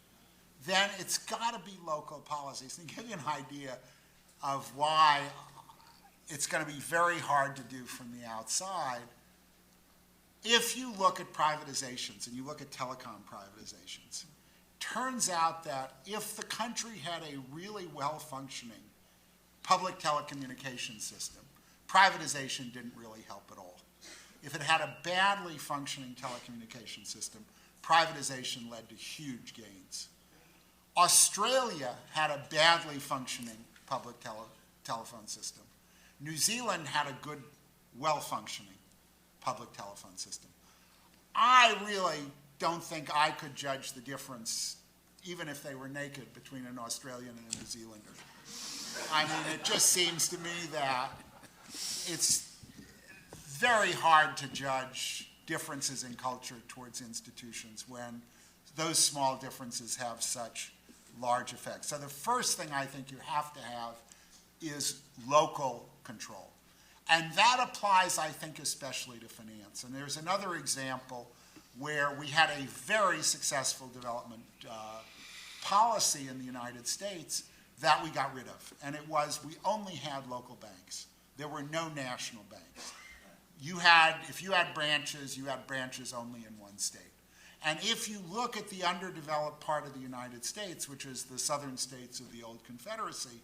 then it's got to be local policies. And to give you an idea of why it's going to be very hard to do from the outside, if you look at privatizations and you look at telecom privatizations, turns out that if the country had a really well-functioning public telecommunications system, privatization didn't really help at all. If it had a badly functioning telecommunications system, privatization led to huge gains. Australia had a badly functioning public telephone system. New Zealand had a good, well-functioning public telephone system. I really don't think I could judge the difference, even if they were naked, between an Australian and a New Zealander. I mean, it just seems to me that it's very hard to judge differences in culture towards institutions when those small differences have such large effects. So the first thing I think you have to have is local control. And that applies, I think, especially to finance. And there's another example where we had a very successful development policy in the United States that we got rid of. And it was we only had local banks. there were no national banks. If you had branches, you had branches only in one state. And if you look at the underdeveloped part of the United States, which is the southern states of the old Confederacy,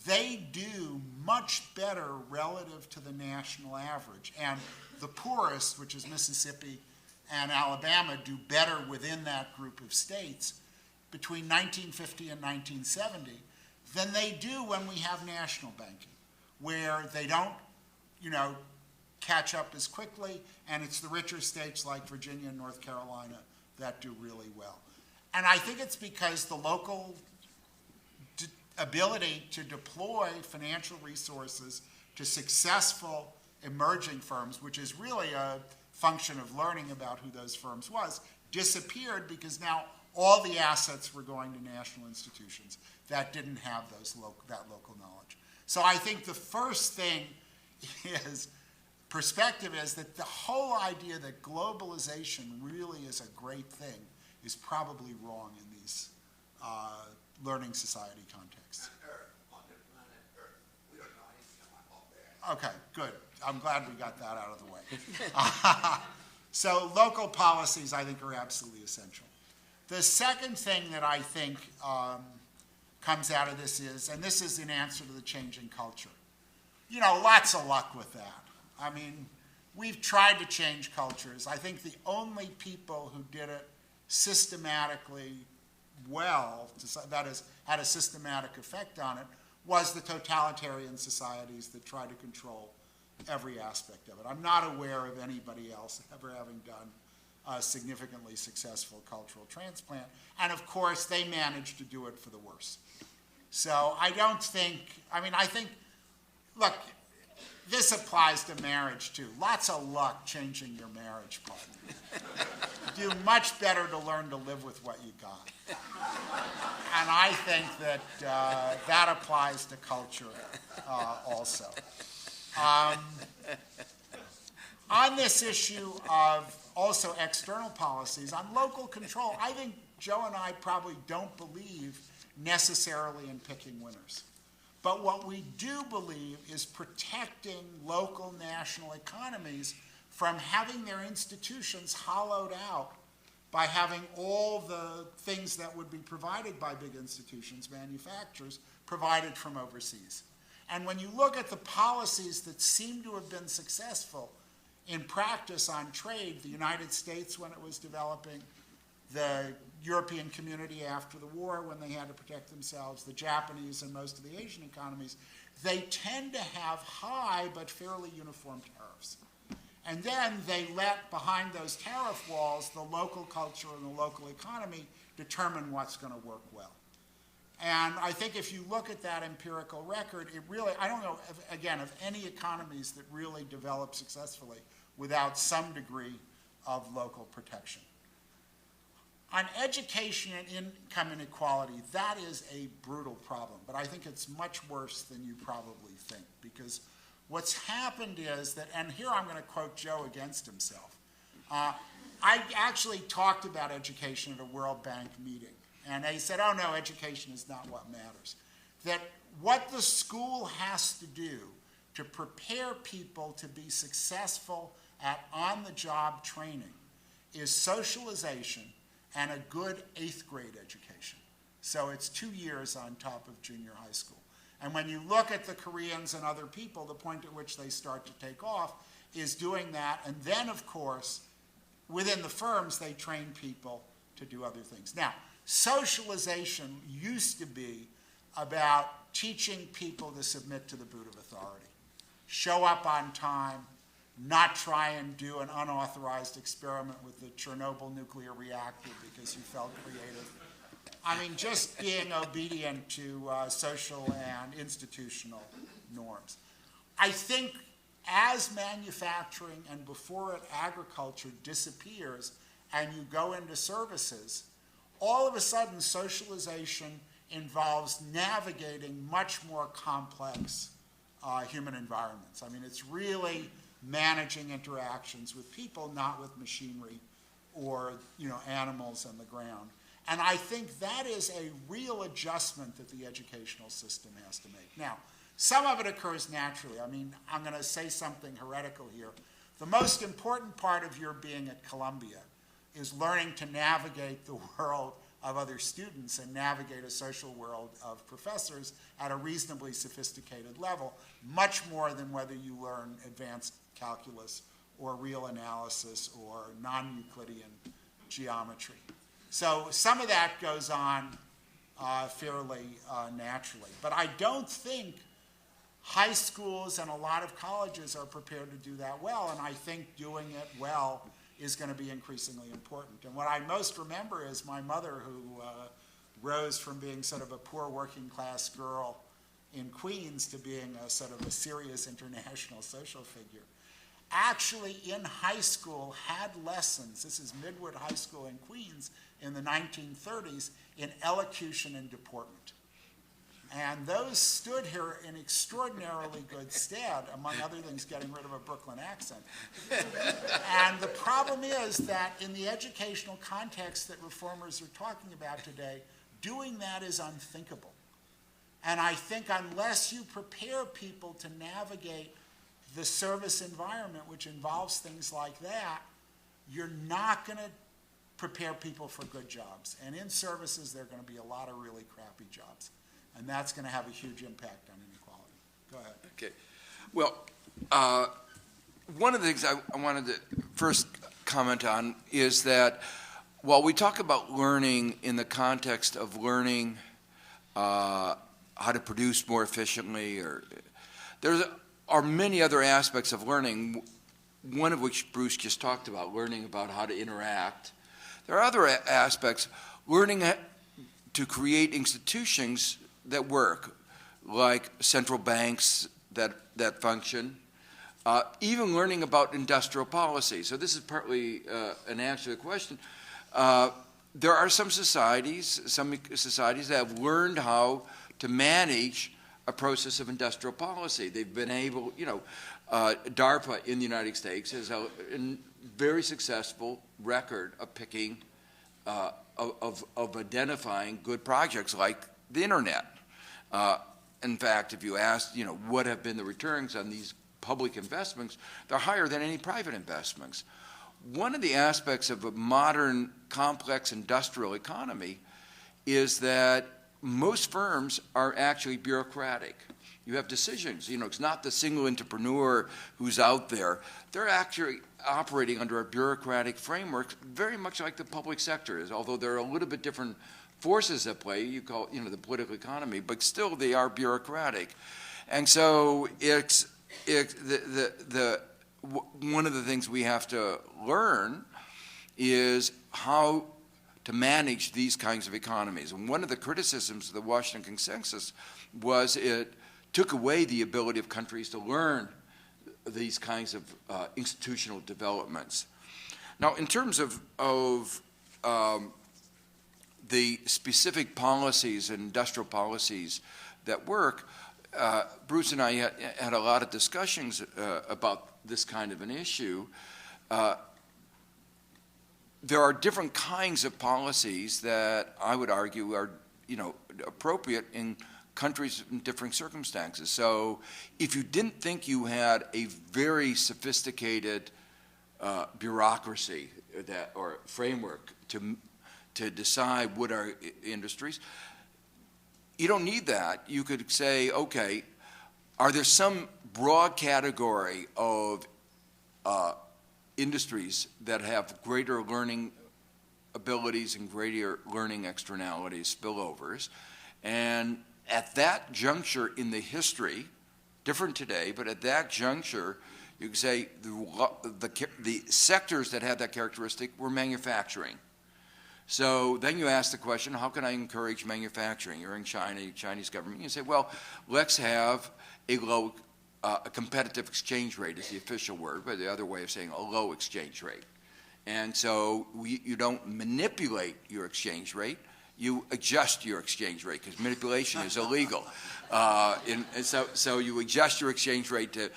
they do much better relative to the national average. And the poorest, which is Mississippi and Alabama, do better within that group of states between 1950 and 1970 than they do when we have national banking, where they don't, catch up as quickly, and it's the richer states like Virginia and North Carolina that do really well. And I think it's because the local ability to deploy financial resources to successful emerging firms, which is really a function of learning about who those firms was, disappeared because now all the assets were going to national institutions that didn't have that local knowledge. So I think the first thing perspective is that the whole idea that globalization really is a great thing is probably wrong in these learning society contexts. On the planet Earth, we don't know anything about that. Okay, good. I'm glad we got that out of the way. So local policies, I think, are absolutely essential. The second thing that I think comes out of this is, and this is in answer to the changing culture, lots of luck with that. I mean, we've tried to change cultures. I think the only people who did it systematically well, that is, had a systematic effect on it, was the totalitarian societies that try to control every aspect of it. I'm not aware of anybody else ever having done a significantly successful cultural transplant. And of course, they managed to do it for the worse. So I think, look, this applies to marriage too. Lots of luck changing your marriage partner. Do much better to learn to live with what you got. And I think that that applies to culture also. On this issue of also external policies, on local control, I think Joe and I probably don't believe necessarily in picking winners. But what we do believe is protecting local national economies from having their institutions hollowed out by having all the things that would be provided by big institutions, manufacturers, provided from overseas. And when you look at the policies that seem to have been successful in practice on trade, the United States when it was developing, the European community after the war when they had to protect themselves, the Japanese and most of the Asian economies, they tend to have high but fairly uniform tariffs. And then they let behind those tariff walls the local culture and the local economy determine what's going to work well. And I think if you look at that empirical record, it really, I don't know, again, of any economies that really develop successfully without some degree of local protection. On education and income inequality, that is a brutal problem, but I think it's much worse than you probably think, because what's happened is that, and here I'm going to quote Joe against himself, I actually talked about education at a World Bank meeting, and they said, oh no, education is not what matters. That what the school has to do to prepare people to be successful at on-the-job training is socialization and a good 8th grade education. So it's 2 years on top of junior high school. And when you look at the Koreans and other people, the point at which they start to take off is doing that. And then, of course, within the firms, they train people to do other things. Now, socialization used to be about teaching people to submit to the boot of authority, show up on time, not try and do an unauthorized experiment with the Chernobyl nuclear reactor because you felt creative. I mean, just being obedient to social and institutional norms. I think as manufacturing and before it agriculture disappears and you go into services, all of a sudden socialization involves navigating much more complex human environments. I mean, it's really managing interactions with people, not with machinery or animals on the ground. And I think that is a real adjustment that the educational system has to make. Now, Some of it occurs naturally. I mean, I'm going to say something heretical here. The most important part of your being at Columbia is learning to navigate the world of other students and navigate a social world of professors at a reasonably sophisticated level, much more than whether you learn advanced calculus or real analysis or non-Euclidean geometry. So some of that goes on fairly naturally. But I don't think high schools and a lot of colleges are prepared to do that well, and I think doing it well is going to be increasingly important. And what I most remember is my mother, who rose from being sort of a poor working class girl in Queens to being a sort of a serious international social figure, actually in high school had lessons, this is Midwood High School in Queens in the 1930s, in elocution and deportment. And those stood here in extraordinarily good stead, among other things, getting rid of a Brooklyn accent. And the problem is that in the educational context that reformers are talking about today, doing that is unthinkable. And I think unless you prepare people to navigate the service environment, which involves things like that, you're not going to prepare people for good jobs. And in services, there are going to be a lot of really crappy jobs. And that's going to have a huge impact on inequality. Go ahead. Okay. Well, one of the things I wanted to first comment on is that while we talk about learning in the context of learning how to produce more efficiently, or there are many other aspects of learning, one of which Bruce just talked about, learning about how to interact. There are other aspects, learning to create institutions that work, like central banks that function, even learning about industrial policy. So this is partly an answer to the question. There are some societies that have learned how to manage a process of industrial policy. They've been able, DARPA in the United States has a very successful record of picking, of identifying good projects like the internet. In fact, if you ask, what have been the returns on these public investments, they're higher than any private investments. One of the aspects of a modern complex industrial economy is that most firms are actually bureaucratic. You have decisions. It's not the single entrepreneur who's out there. They're actually operating under a bureaucratic framework, very much like the public sector is, although there are a little bit different forces at play. You call the political economy, but still they are bureaucratic. And so one of the things we have to learn is how to manage these kinds of economies. And one of the criticisms of the Washington Consensus was it took away the ability of countries to learn these kinds of institutional developments. Now, in terms of the specific policies and industrial policies that work, Bruce and I had a lot of discussions about this kind of an issue. There are different kinds of policies that I would argue are, appropriate in countries in different circumstances. So if you didn't think you had a very sophisticated bureaucracy or framework to decide what are industries, you don't need that. You could say, okay, are there some broad category of industries that have greater learning abilities and greater learning externalities, spillovers, and at that juncture in the history, different today, but at that juncture, you could say the sectors that had that characteristic were manufacturing. So then you ask the question, how can I encourage manufacturing? You're in China, Chinese government. You say, well, let's have a low, a competitive exchange rate is the official word, but the other way of saying a low exchange rate. And so you don't manipulate your exchange rate, you adjust your exchange rate, because manipulation is illegal. And so you adjust your exchange rate to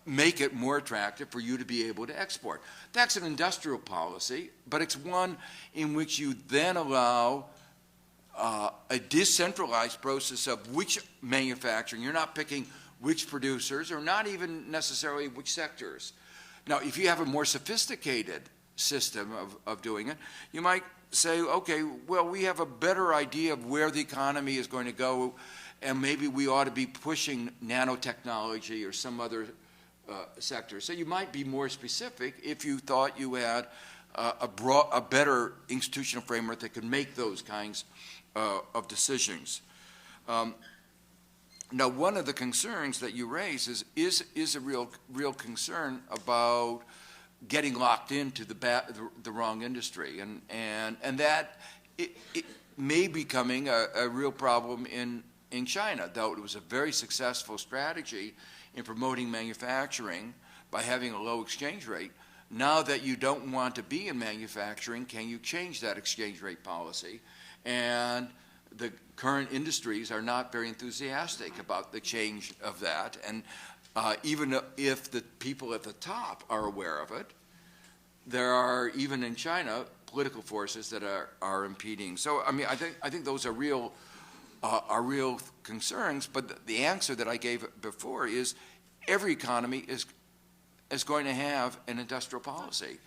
make it more attractive for you to be able to export. That's an industrial policy, but it's one in which you then allow a decentralized process of which manufacturing. You're not picking which producers or not even necessarily which sectors. Now, if you have a more sophisticated system of doing it, you might say, okay, well, we have a better idea of where the economy is going to go, and maybe we ought to be pushing nanotechnology or some other sector. So you might be more specific if you thought you had a better institutional framework that could make those kinds of decisions. Now, one of the concerns that you raise is a real concern about getting locked into the wrong industry, and that it may be becoming a real problem in China, though it was a very successful strategy in promoting manufacturing by having a low exchange rate. Now that you don't want to be in manufacturing, can you change that exchange rate policy? And the current industries are not very enthusiastic about the change of that. And even if the people at the top are aware of it, there are, even in China, political forces that are impeding. So, I mean, I think those are real concerns. But the answer that I gave before is every economy is going to have an industrial policy.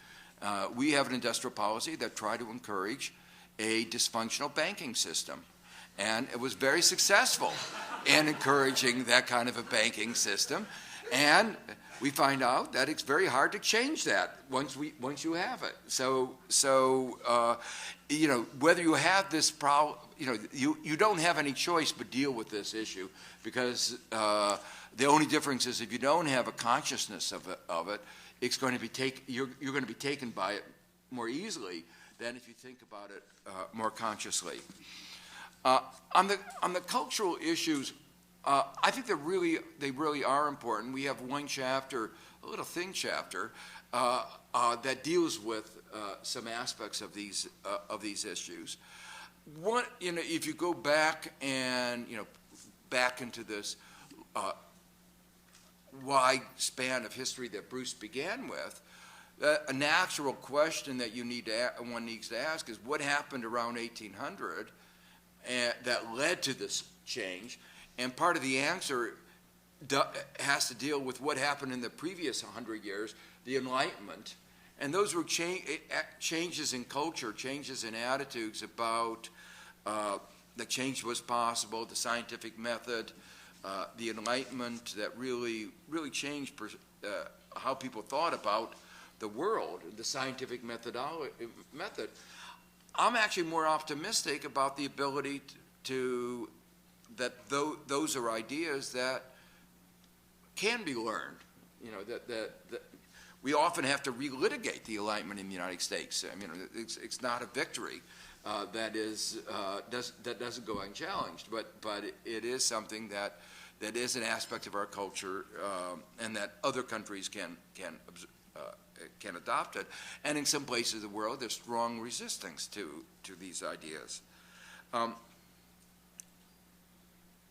We have an industrial policy that tried to encourage a dysfunctional banking system. And it was very successful in encouraging that kind of a banking system. And we find out that it's very hard to change that once you have it. So you know, whether you have this problem, you know, you don't have any choice but deal with this issue, because the only difference is if you don't have a consciousness of it, it's going to be you're going to be taken by it more easily than if you think about it more consciously. On the cultural issues, I think they really are important. We have one chapter, a little thin chapter, that deals with some aspects of these issues. One, you know, if you go back and back into this wide span of history that Bruce began with, a natural question that one needs to ask is what happened around 1800 that led to this change, and part of the answer has to deal with what happened in the previous 100 years, the Enlightenment, and those were changes in culture, changes in attitudes about that change was possible, the scientific method, the Enlightenment that really changed how people thought about the world, the scientific method. I'm actually more optimistic about the ability those are ideas that can be learned. You know, that we often have to relitigate the Enlightenment in the United States. I mean, it's not a victory that doesn't go unchallenged, but it is something that is an aspect of our culture, and that other countries can adopt it. And in some places of the world, there's strong resistance to these ideas.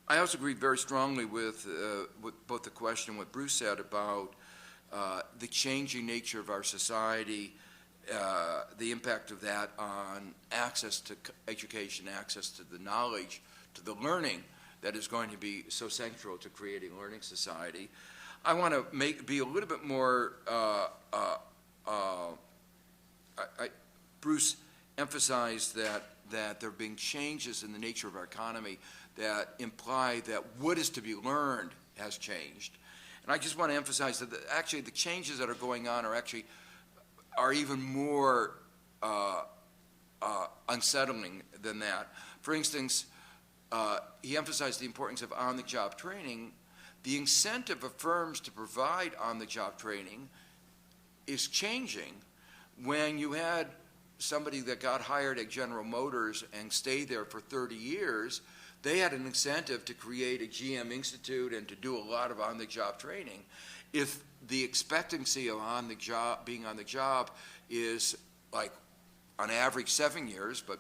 I also agree very strongly with both the question and what Bruce said about the changing nature of our society, the impact of that on access to education, access to the knowledge, to the learning that is going to be so central to creating a learning society. I want to be a little bit more, Bruce emphasized that there have been changes in the nature of our economy that imply that what is to be learned has changed. And I just want to emphasize that actually the changes that are going on are even more unsettling than that. For instance, he emphasized the importance of on-the-job training. The incentive of firms to provide on-the-job training is changing. When you had somebody that got hired at General Motors and stayed there for 30 years, they had an incentive to create a GM Institute and to do a lot of on-the-job training. If the expectancy of being on the job is like on average 7 years, but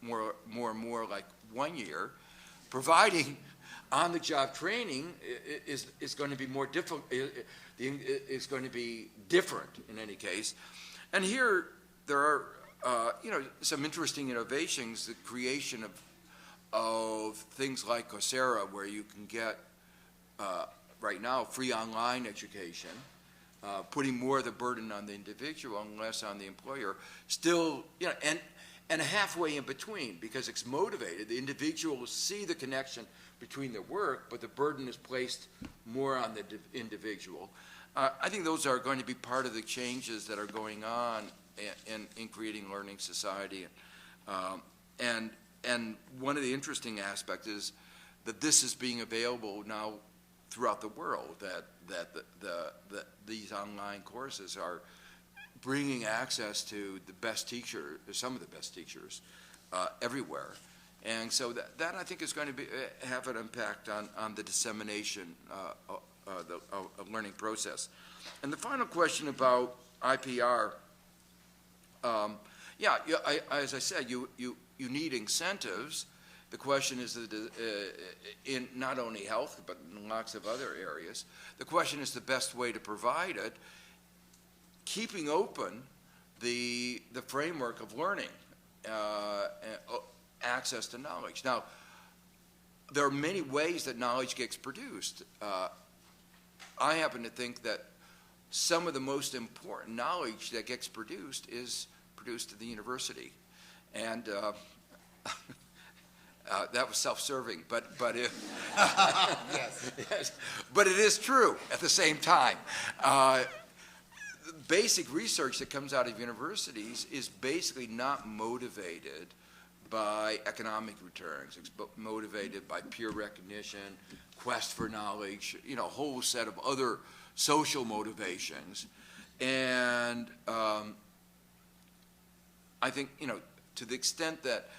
more and more like 1 year, providing on-the-job training is going to be more difficult. It's going to be different in any case. And here there are some interesting innovations, the creation of things like Coursera, where you can get, right now, free online education, putting more of the burden on the individual and less on the employer, still, and halfway in between, because it's motivated. The individual will see the connection between their work, but the burden is placed more on the individual. I think those are going to be part of the changes that are going on in creating learning society. And one of the interesting aspects is that this is being available now throughout the world, that these online courses are bringing access to the best teacher, some of the best teachers, everywhere. And so that I think is going to have an impact on the dissemination of learning process. And the final question about IPR, as I said, you need incentives. The question is in not only health, but in lots of other areas. The question is the best way to provide it, keeping open the framework of learning, access to knowledge. Now, there are many ways that knowledge gets produced. I happen to think that some of the most important knowledge that gets produced is produced at the university. And that was self-serving, but yes. But it is true at the same time. Basic research that comes out of universities is basically not motivated by economic returns. It's motivated by peer recognition, quest for knowledge, a whole set of other social motivations. And I think, to the extent that,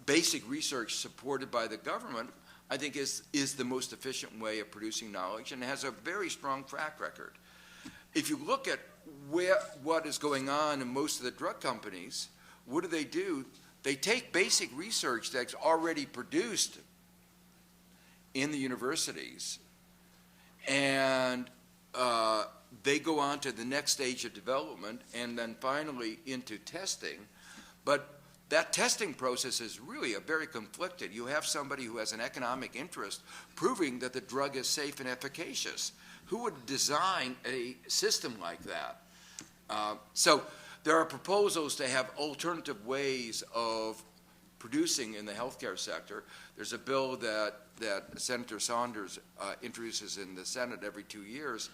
basic research supported by the government, I think is the most efficient way of producing knowledge and has a very strong track record. If you look at what is going on in most of the drug companies, what do? They take basic research that's already produced in the universities, and they go on to the next stage of development and then finally into testing. But that testing process is really very conflicted. You have somebody who has an economic interest proving that the drug is safe and efficacious. Who would design a system like that? So there are proposals to have alternative ways of producing in the healthcare sector. There's a bill that Senator Saunders introduces in the Senate every 2 years,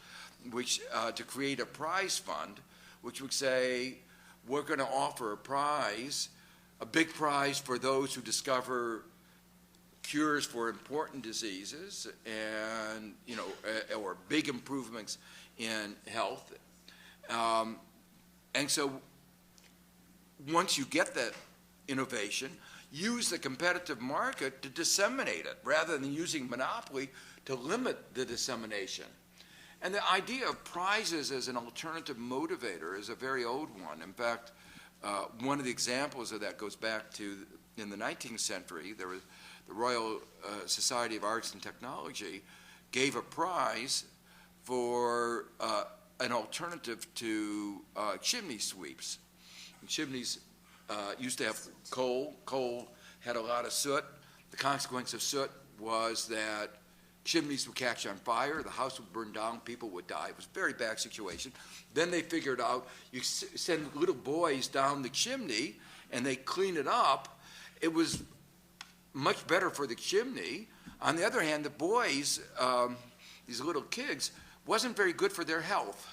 which to create a prize fund, which would say we're going to offer a prize, a big prize for those who discover cures for important diseases and, or big improvements in health. And so once you get that innovation, use the competitive market to disseminate it rather than using monopoly to limit the dissemination. And the idea of prizes as an alternative motivator is a very old one. In fact, one of the examples of that goes back to in the 19th century. There was the Royal Society of Arts and Technology gave a prize for an alternative to chimney sweeps. And chimneys used to have coal. Coal had a lot of soot. The consequence of soot was that chimneys would catch on fire, the house would burn down, people would die. It was a very bad situation. Then they figured out you send little boys down the chimney and they clean it up. It was much better for the chimney. On the other hand, the boys, these little kids, wasn't very good for their health.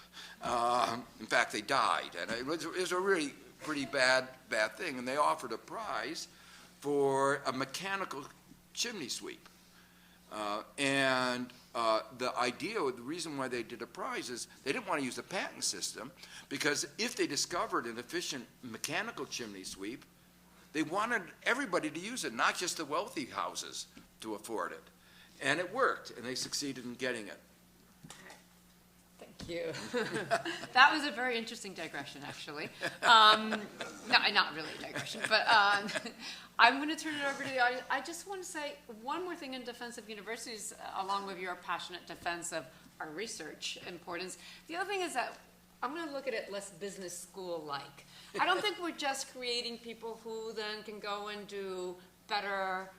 In fact, they died. And it was a really pretty bad thing. And they offered a prize for a mechanical chimney sweep. The idea, the reason why they did a prize is they didn't want to use the patent system, because if they discovered an efficient mechanical chimney sweep, they wanted everybody to use it, not just the wealthy houses to afford it. And it worked, and they succeeded in getting it. Thank you. That was a very interesting digression, actually. No, not really a digression, but I'm going to turn it over to the audience. I just want to say one more thing in defense of universities, along with your passionate defense of our research importance. The other thing is that I'm going to look at it less business school-like. I don't think we're just creating people who then can go and do better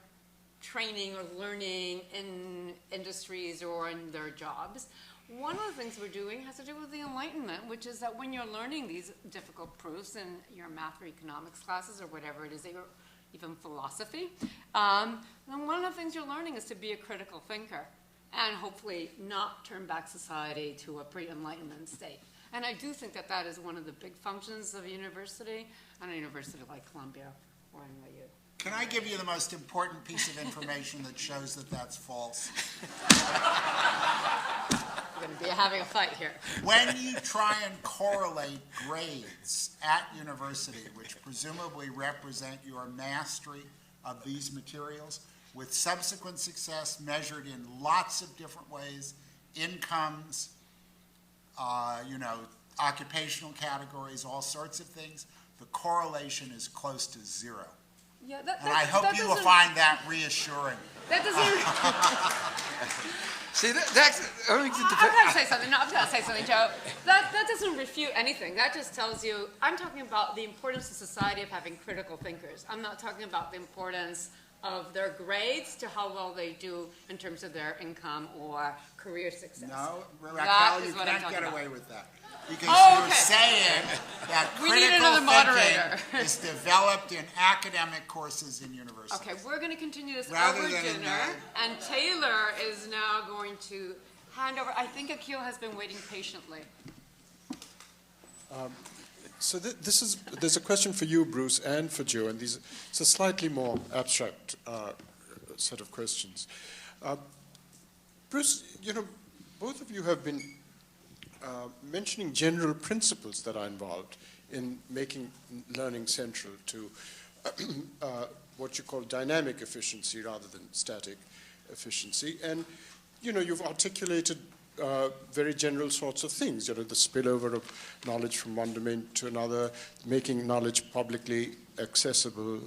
training or learning in industries or in their jobs. One of the things we're doing has to do with the Enlightenment, which is that when you're learning these difficult proofs in your math or economics classes or whatever it is, even philosophy, then one of the things you're learning is to be a critical thinker and hopefully not turn back society to a pre-Enlightenment state. And I do think that that is one of the big functions of a university, and a university like Columbia or NYU. Can I give you the most important piece of information that shows that that's false? We're going to be having a fight here. When you try and correlate grades at university, which presumably represent your mastery of these materials, with subsequent success measured in lots of different ways, incomes, occupational categories, all sorts of things, the correlation is close to zero. Yeah, And I hope you will find that reassuring. That doesn't. See, that's. I'm going to say something. No, I'm going to say something, Joe. That doesn't refute anything. That just tells you. I'm talking about the importance to society of having critical thinkers. I'm not talking about the importance of their grades to how well they do in terms of their income or career success. No, That Raquel, is you what I'm can't talking get about. away with that. Because Oh, you're okay. saying that We need critical another moderator. thinking is developed in academic courses in universities. Okay, we're going to continue this Rather over than in dinner, and Taylor is now going to hand over. I think Akil has been waiting patiently. So there's a question for you, Bruce, and for Joe, and it's a slightly more abstract set of questions. Bruce, both of you have been mentioning general principles that are involved in making learning central to what you call dynamic efficiency rather than static efficiency. And, you've articulated very general sorts of things, the spillover of knowledge from one domain to another, making knowledge publicly accessible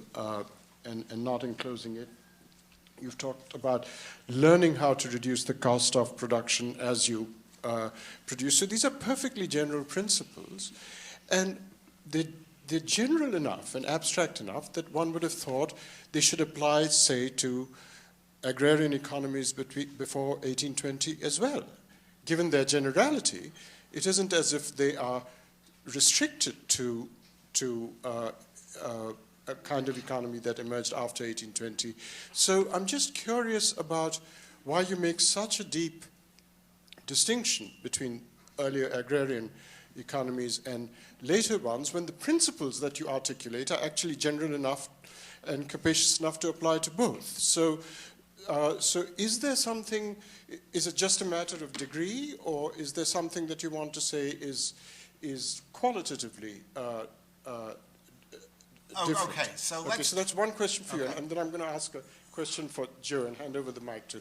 and not enclosing it. You've talked about learning how to reduce the cost of production as you produce. So these are perfectly general principles, and they're general enough and abstract enough that one would have thought they should apply, say, to agrarian economies before 1820 as well. Given their generality, it isn't as if they are restricted to a kind of economy that emerged after 1820. So I'm just curious about why you make such a deep distinction between earlier agrarian economies and later ones when the principles that you articulate are actually general enough and capacious enough to apply to both. So is there something, is it just a matter of degree, or is there something that you want to say is qualitatively different? Okay, so let's... So that's one question for you, and then I'm going to ask a question for Joe and hand over the mic to.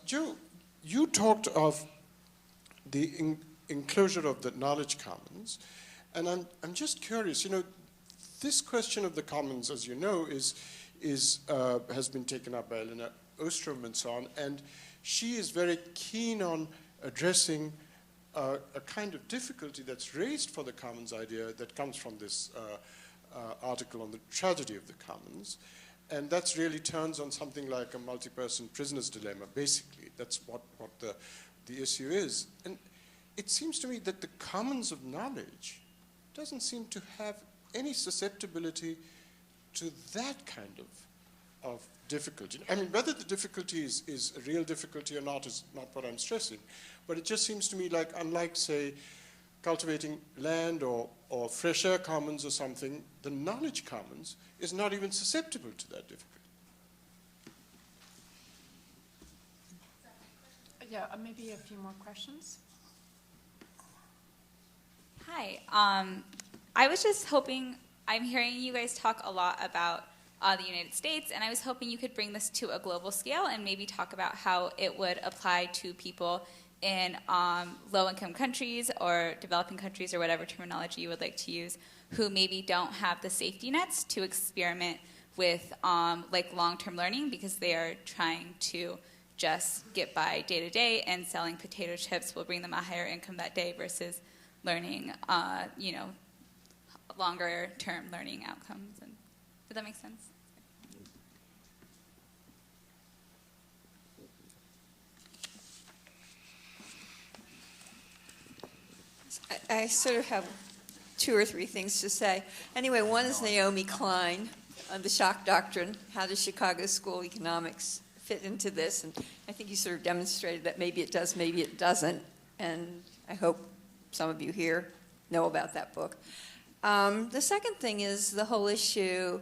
Joe, you talked of the enclosure of the knowledge commons, and I'm just curious. This question of the commons, as you know, has been taken up by Elena Ostrom and so on, and she is very keen on addressing a kind of difficulty that's raised for the commons idea that comes from this article on the tragedy of the commons, and that's really turns on something like a multi-person prisoner's dilemma. Basically, that's what the issue is. And it seems to me that the commons of knowledge doesn't seem to have any susceptibility to that kind of difficulty. I mean, whether the difficulty is a real difficulty or not is not what I'm stressing, but it just seems to me like, unlike, say, cultivating land or fresh air commons or something, the knowledge commons is not even susceptible to that difficulty. Yeah, maybe a few more questions. Hi. I was just hoping, I'm hearing you guys talk a lot about the United States, and I was hoping you could bring this to a global scale and maybe talk about how it would apply to people in low-income countries or developing countries or whatever terminology you would like to use, who maybe don't have the safety nets to experiment with like long-term learning because they are trying to just get by day to day, and selling potato chips will bring them a higher income that day versus learning, longer-term learning outcomes. And, does that make sense? I sort of have 2 or 3 things to say. Anyway, one is Naomi Klein on the shock doctrine. How does Chicago School of Economics fit into this? And I think you sort of demonstrated that maybe it does, maybe it doesn't. And I hope some of you here know about that book. The second thing is the whole issue.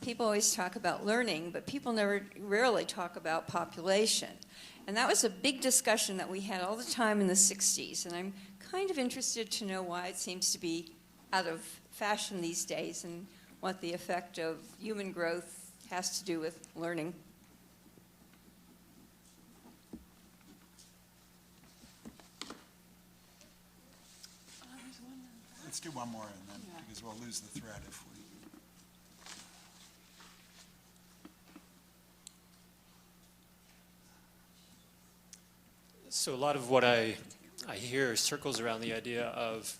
People always talk about learning, but people rarely talk about population. And that was a big discussion that we had all the time in the 60s. And I'm kind of interested to know why it seems to be out of fashion these days and what the effect of human growth has to do with learning. Let's do one more, and then because we'll lose the thread if we. So a lot of what I hear circles around the idea of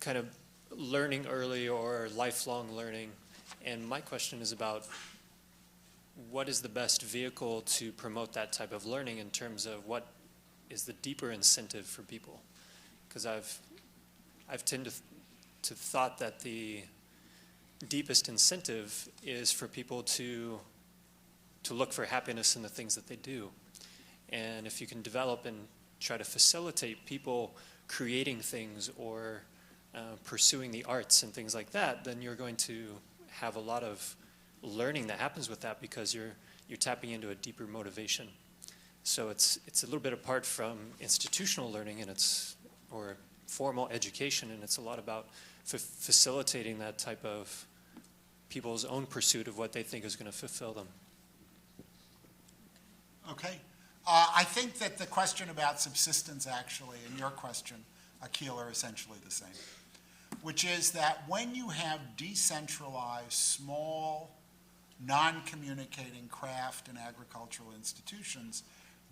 kind of learning early or lifelong learning. And my question is about what is the best vehicle to promote that type of learning in terms of what is the deeper incentive for people? Because I've tended to thought that the deepest incentive is for people to look for happiness in the things that they do. And if you can develop and try to facilitate people creating things or pursuing the arts and things like that, then you're going to have a lot of learning that happens with that because you're tapping into a deeper motivation. So it's a little bit apart from institutional learning and or formal education, and it's a lot about facilitating that type of people's own pursuit of what they think is going to fulfill them. Okay. I think that the question about subsistence actually, and your question, Akil, are essentially the same, which is that when you have decentralized, small, non-communicating craft and agricultural institutions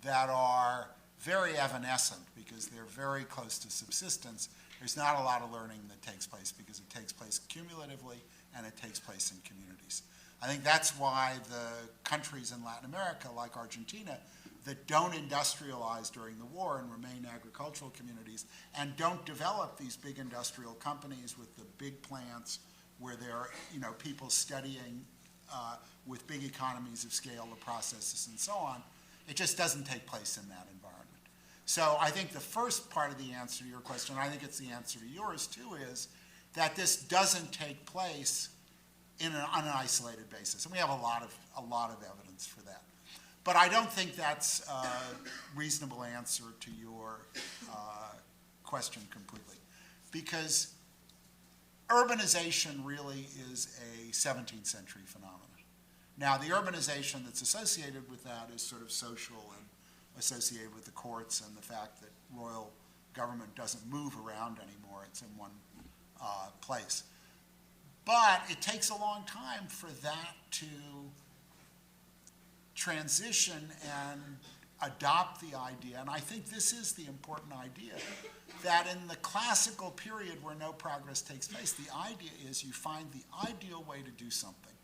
that are very evanescent because they're very close to subsistence, there's not a lot of learning that takes place because it takes place cumulatively and it takes place in communities. I think that's why the countries in Latin America, like Argentina, that don't industrialize during the war and remain agricultural communities and don't develop these big industrial companies with the big plants where there are people studying with big economies of scale the processes and so on, it just doesn't take place in that environment. So I think the first part of the answer to your question, I think it's the answer to yours too, is that this doesn't take place on an isolated basis. And we have a lot of evidence for that. But I don't think that's a reasonable answer to your question completely. Because urbanization really is a 17th century phenomenon. Now, the urbanization that's associated with that is sort of social and associated with the courts and the fact that royal government doesn't move around anymore. It's in one place. But it takes a long time for that to transition and adopt the idea, and I think this is the important idea, that in the classical period where no progress takes place, the idea is you find the ideal way to do something,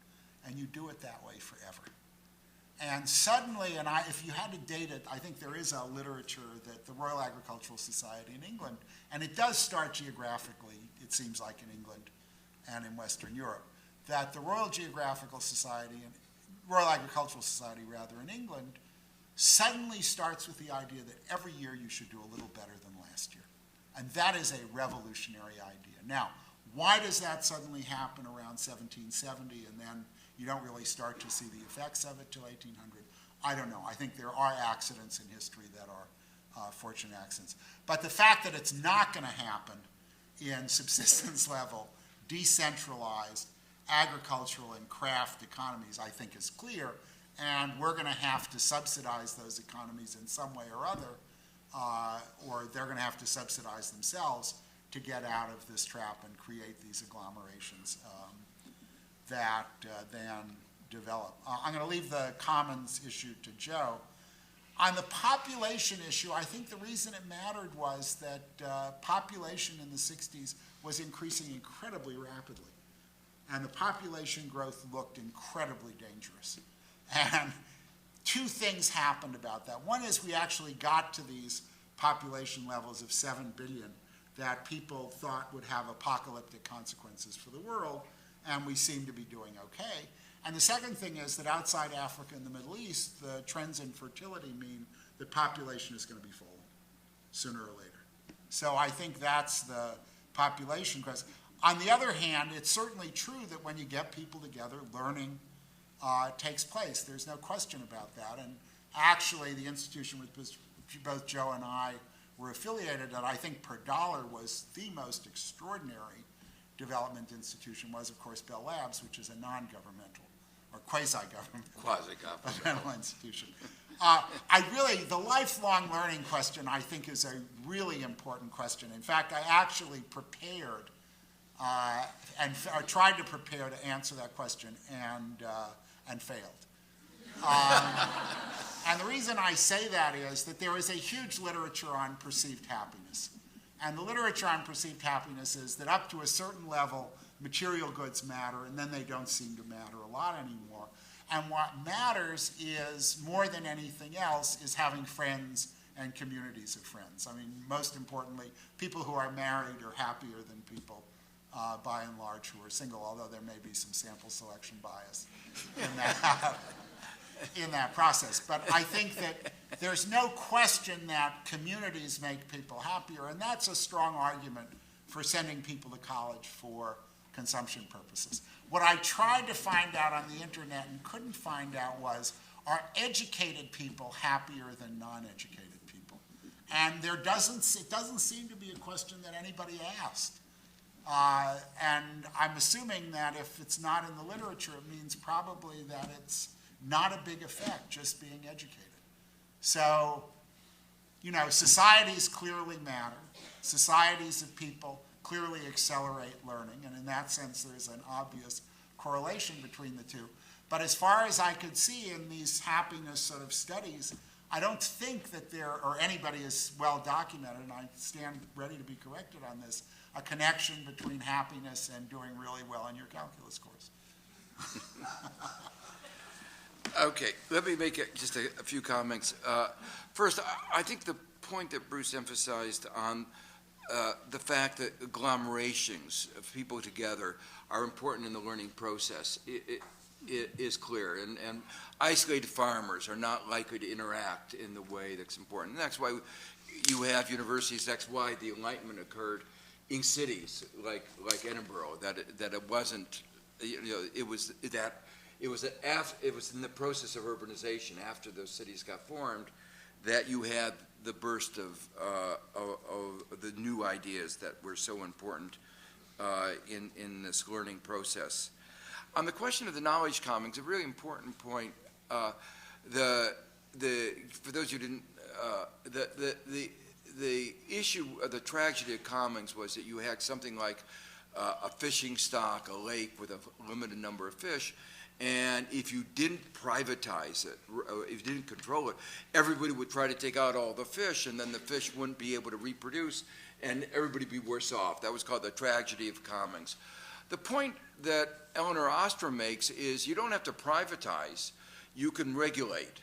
and you do it that way forever. And suddenly, if you had to date it, I think there is a literature that the Royal Agricultural Society in England, and it does start geographically, it seems like in England and in Western Europe, that the Royal Agricultural Society in England suddenly starts with the idea that every year you should do a little better than last year. And that is a revolutionary idea. Now, why does that suddenly happen around 1770 and then you don't really start to see the effects of it till 1800? I don't know. I think there are accidents in history that are fortunate accidents. But the fact that it's not going to happen in subsistence level, decentralized, agricultural and craft economies, I think, is clear, and we're going to have to subsidize those economies in some way or other, or they're going to have to subsidize themselves to get out of this trap and create these agglomerations that then develop. I'm going to leave the commons issue to Joe. On the population issue, I think the reason it mattered was that population in the 60s was increasing incredibly rapidly. And the population growth looked incredibly dangerous. And 2 things happened about that. One is we actually got to these population levels of 7 billion that people thought would have apocalyptic consequences for the world, and we seem to be doing okay. And the second thing is that outside Africa and the Middle East, the trends in fertility mean that population is going to be falling sooner or later. So I think that's the population question. On the other hand, it's certainly true that when you get people together, learning takes place. There's no question about that. And actually, the institution with which both Joe and I were affiliated at, I think per dollar was the most extraordinary development institution was, of course, Bell Labs, which is a non-governmental or quasi-governmental institution. The lifelong learning question, I think, is a really important question. In fact, I actually prepared and tried to prepare to answer that question and failed. And the reason I say that is that there is a huge literature on perceived happiness. And the literature on perceived happiness is that up to a certain level, material goods matter, and then they don't seem to matter a lot anymore. And what matters is, more than anything else, is having friends and communities of friends. I mean, most importantly, people who are married are happier than people, by and large, who are single, although there may be some sample selection bias in that process. But I think that there's no question that communities make people happier, and that's a strong argument for sending people to college for consumption purposes. What I tried to find out on the internet and couldn't find out was, are educated people happier than non-educated people? And it doesn't seem to be a question that anybody asked. And I'm assuming that if it's not in the literature, it means probably that it's not a big effect, just being educated. So, societies clearly matter. Societies of people clearly accelerate learning, and in that sense, there's an obvious correlation between the two. But as far as I could see in these happiness sort of studies, I don't think that anybody is well documented, and I stand ready to be corrected on this, a connection between happiness and doing really well in your calculus course. Okay, let me make just a few comments. First, I think the point that Bruce emphasized on the fact that agglomerations of people together are important in the learning process it is clear. And isolated farmers are not likely to interact in the way that's important. And that's why you have universities, that's why the Enlightenment occurred in cities like Edinburgh, that it wasn't, it was in the process of urbanization after those cities got formed that you had the burst of the new ideas that were so important in this learning process. On the question of the knowledge commons, a really important point. For those who didn't, the issue of the tragedy of commons was that you had something like a fishing stock, a lake with a limited number of fish. And if you didn't privatize it, if you didn't control it, everybody would try to take out all the fish, and then the fish wouldn't be able to reproduce, and everybody would be worse off. That was called the tragedy of commons. The point that Eleanor Ostrom makes is you don't have to privatize, you can regulate.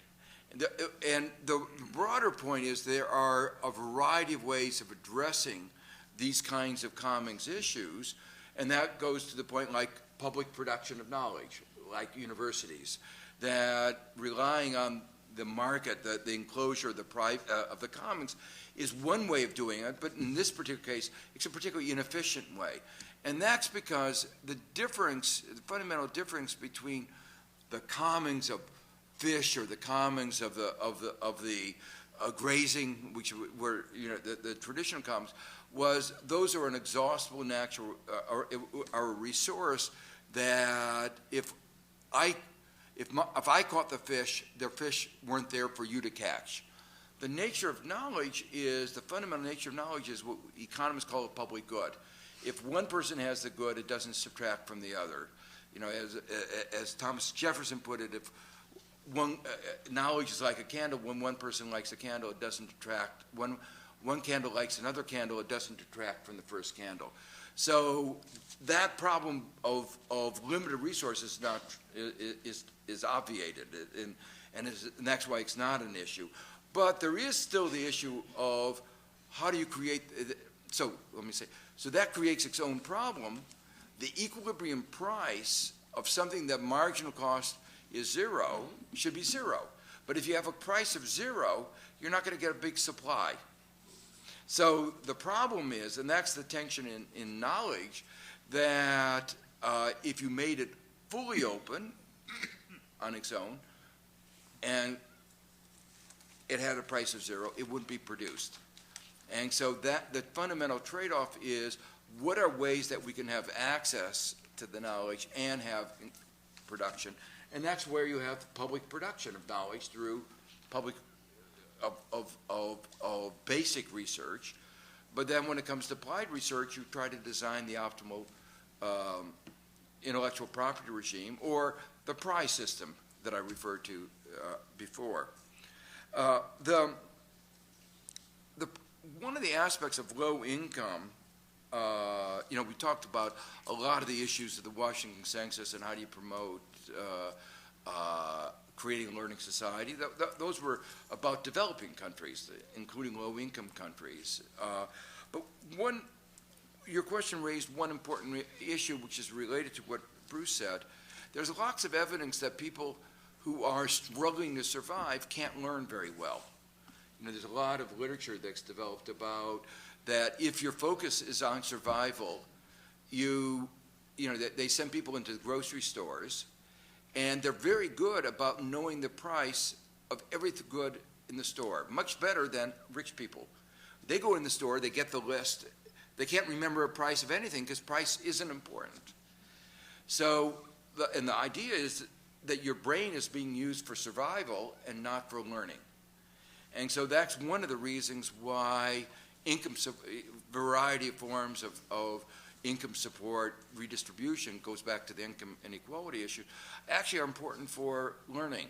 And the broader point is there are a variety of ways of addressing these kinds of commons issues, and that goes to the point like public production of knowledge, like universities, that relying on the market, the enclosure of the commons is one way of doing it, but in this particular case, it's a particularly inefficient way. And that's because the fundamental difference between the commons of fish or the commons of the grazing, which were the traditional commons, was those are an exhaustible natural or a resource that if I caught the fish weren't there for you to catch. The nature of knowledge is, the fundamental nature of knowledge is what economists call a public good. If one person has the good, it doesn't subtract from the other. As Thomas Jefferson put it, if knowledge is like a candle, when one person likes a candle, it doesn't detract. When one candle likes another candle, it doesn't detract from the first candle. So that problem of limited resources is obviated, and that's why it's not an issue. But there is still the issue of how do you create, so let me say, so that creates its own problem. The equilibrium price of something that marginal cost is zero should be zero. But if you have a price of zero, you're not going to get a big supply. So the problem is, and that's the tension in knowledge, that if you made it fully open on its own and it had a price of zero, it wouldn't be produced. And so that the fundamental trade-off is, what are ways that we can have access to the knowledge and have production? And that's where you have public production of knowledge through public of basic research. But then when it comes to applied research, you try to design the optimal intellectual property regime, or the prize system that I referred to before. One of the aspects of low income, we talked about a lot of the issues of the Washington Consensus and how do you promote creating a learning society. Those were about developing countries, including low-income countries. But your question raised one important issue, which is related to what Bruce said. There's lots of evidence that people who are struggling to survive can't learn very well. There's a lot of literature that's developed about that if your focus is on survival, they send people into the grocery stores, and they're very good about knowing the price of everything good in the store, much better than rich people. They go in the store, they get the list, they can't remember a price of anything because price isn't important. So, and the idea is that your brain is being used for survival and not for learning. And so that's one of the reasons why variety of forms of income support redistribution goes back to the income inequality issue, actually are important for learning.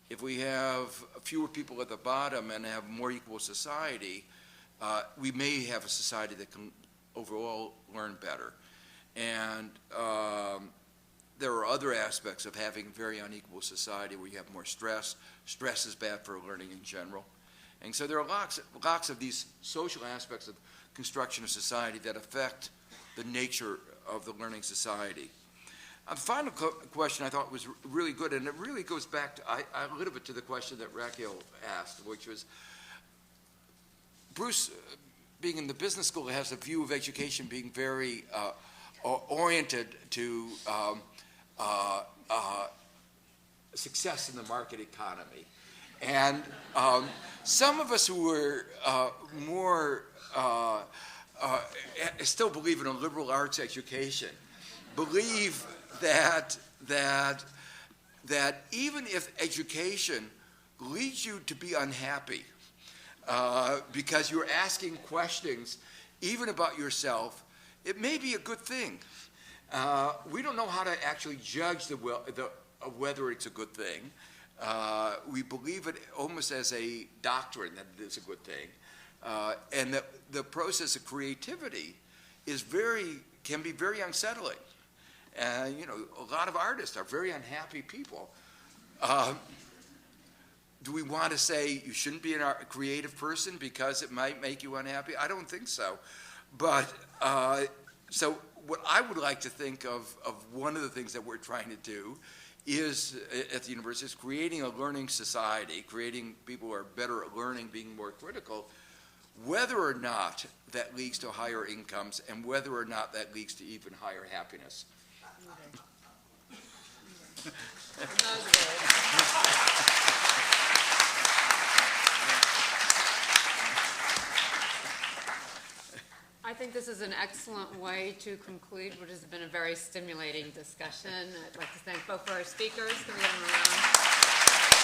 If we have fewer people at the bottom and have more equal society, we may have a society that can overall learn better. And there are other aspects of having a very unequal society where you have more stress. Stress is bad for learning in general. And so there are lots of these social aspects of construction of society that affect the nature of the learning society. The final question I thought was really good, and it really goes back to, a little bit to the question that Raquel asked, which was, Bruce, being in the business school, has a view of education being very oriented to success in the market economy. And some of us who were more still believe in a liberal arts education believe that even if education leads you to be unhappy because you're asking questions even about yourself, it may be a good thing. We don't know how to actually judge whether it's a good thing. We believe it almost as a doctrine that it is a good thing. And the process of creativity can be very unsettling. A lot of artists are very unhappy people. Do we want to say you shouldn't be a creative person because it might make you unhappy? I don't think so. But so what I would like to think of one of the things that we're trying to do is, at the university, is creating a learning society, creating people who are better at learning, being more critical, whether or not that leads to higher incomes and whether or not that leads to even higher happiness. I think this is an excellent way to conclude what has been a very stimulating discussion. I'd like to thank both of our speakers. Can we give them a round?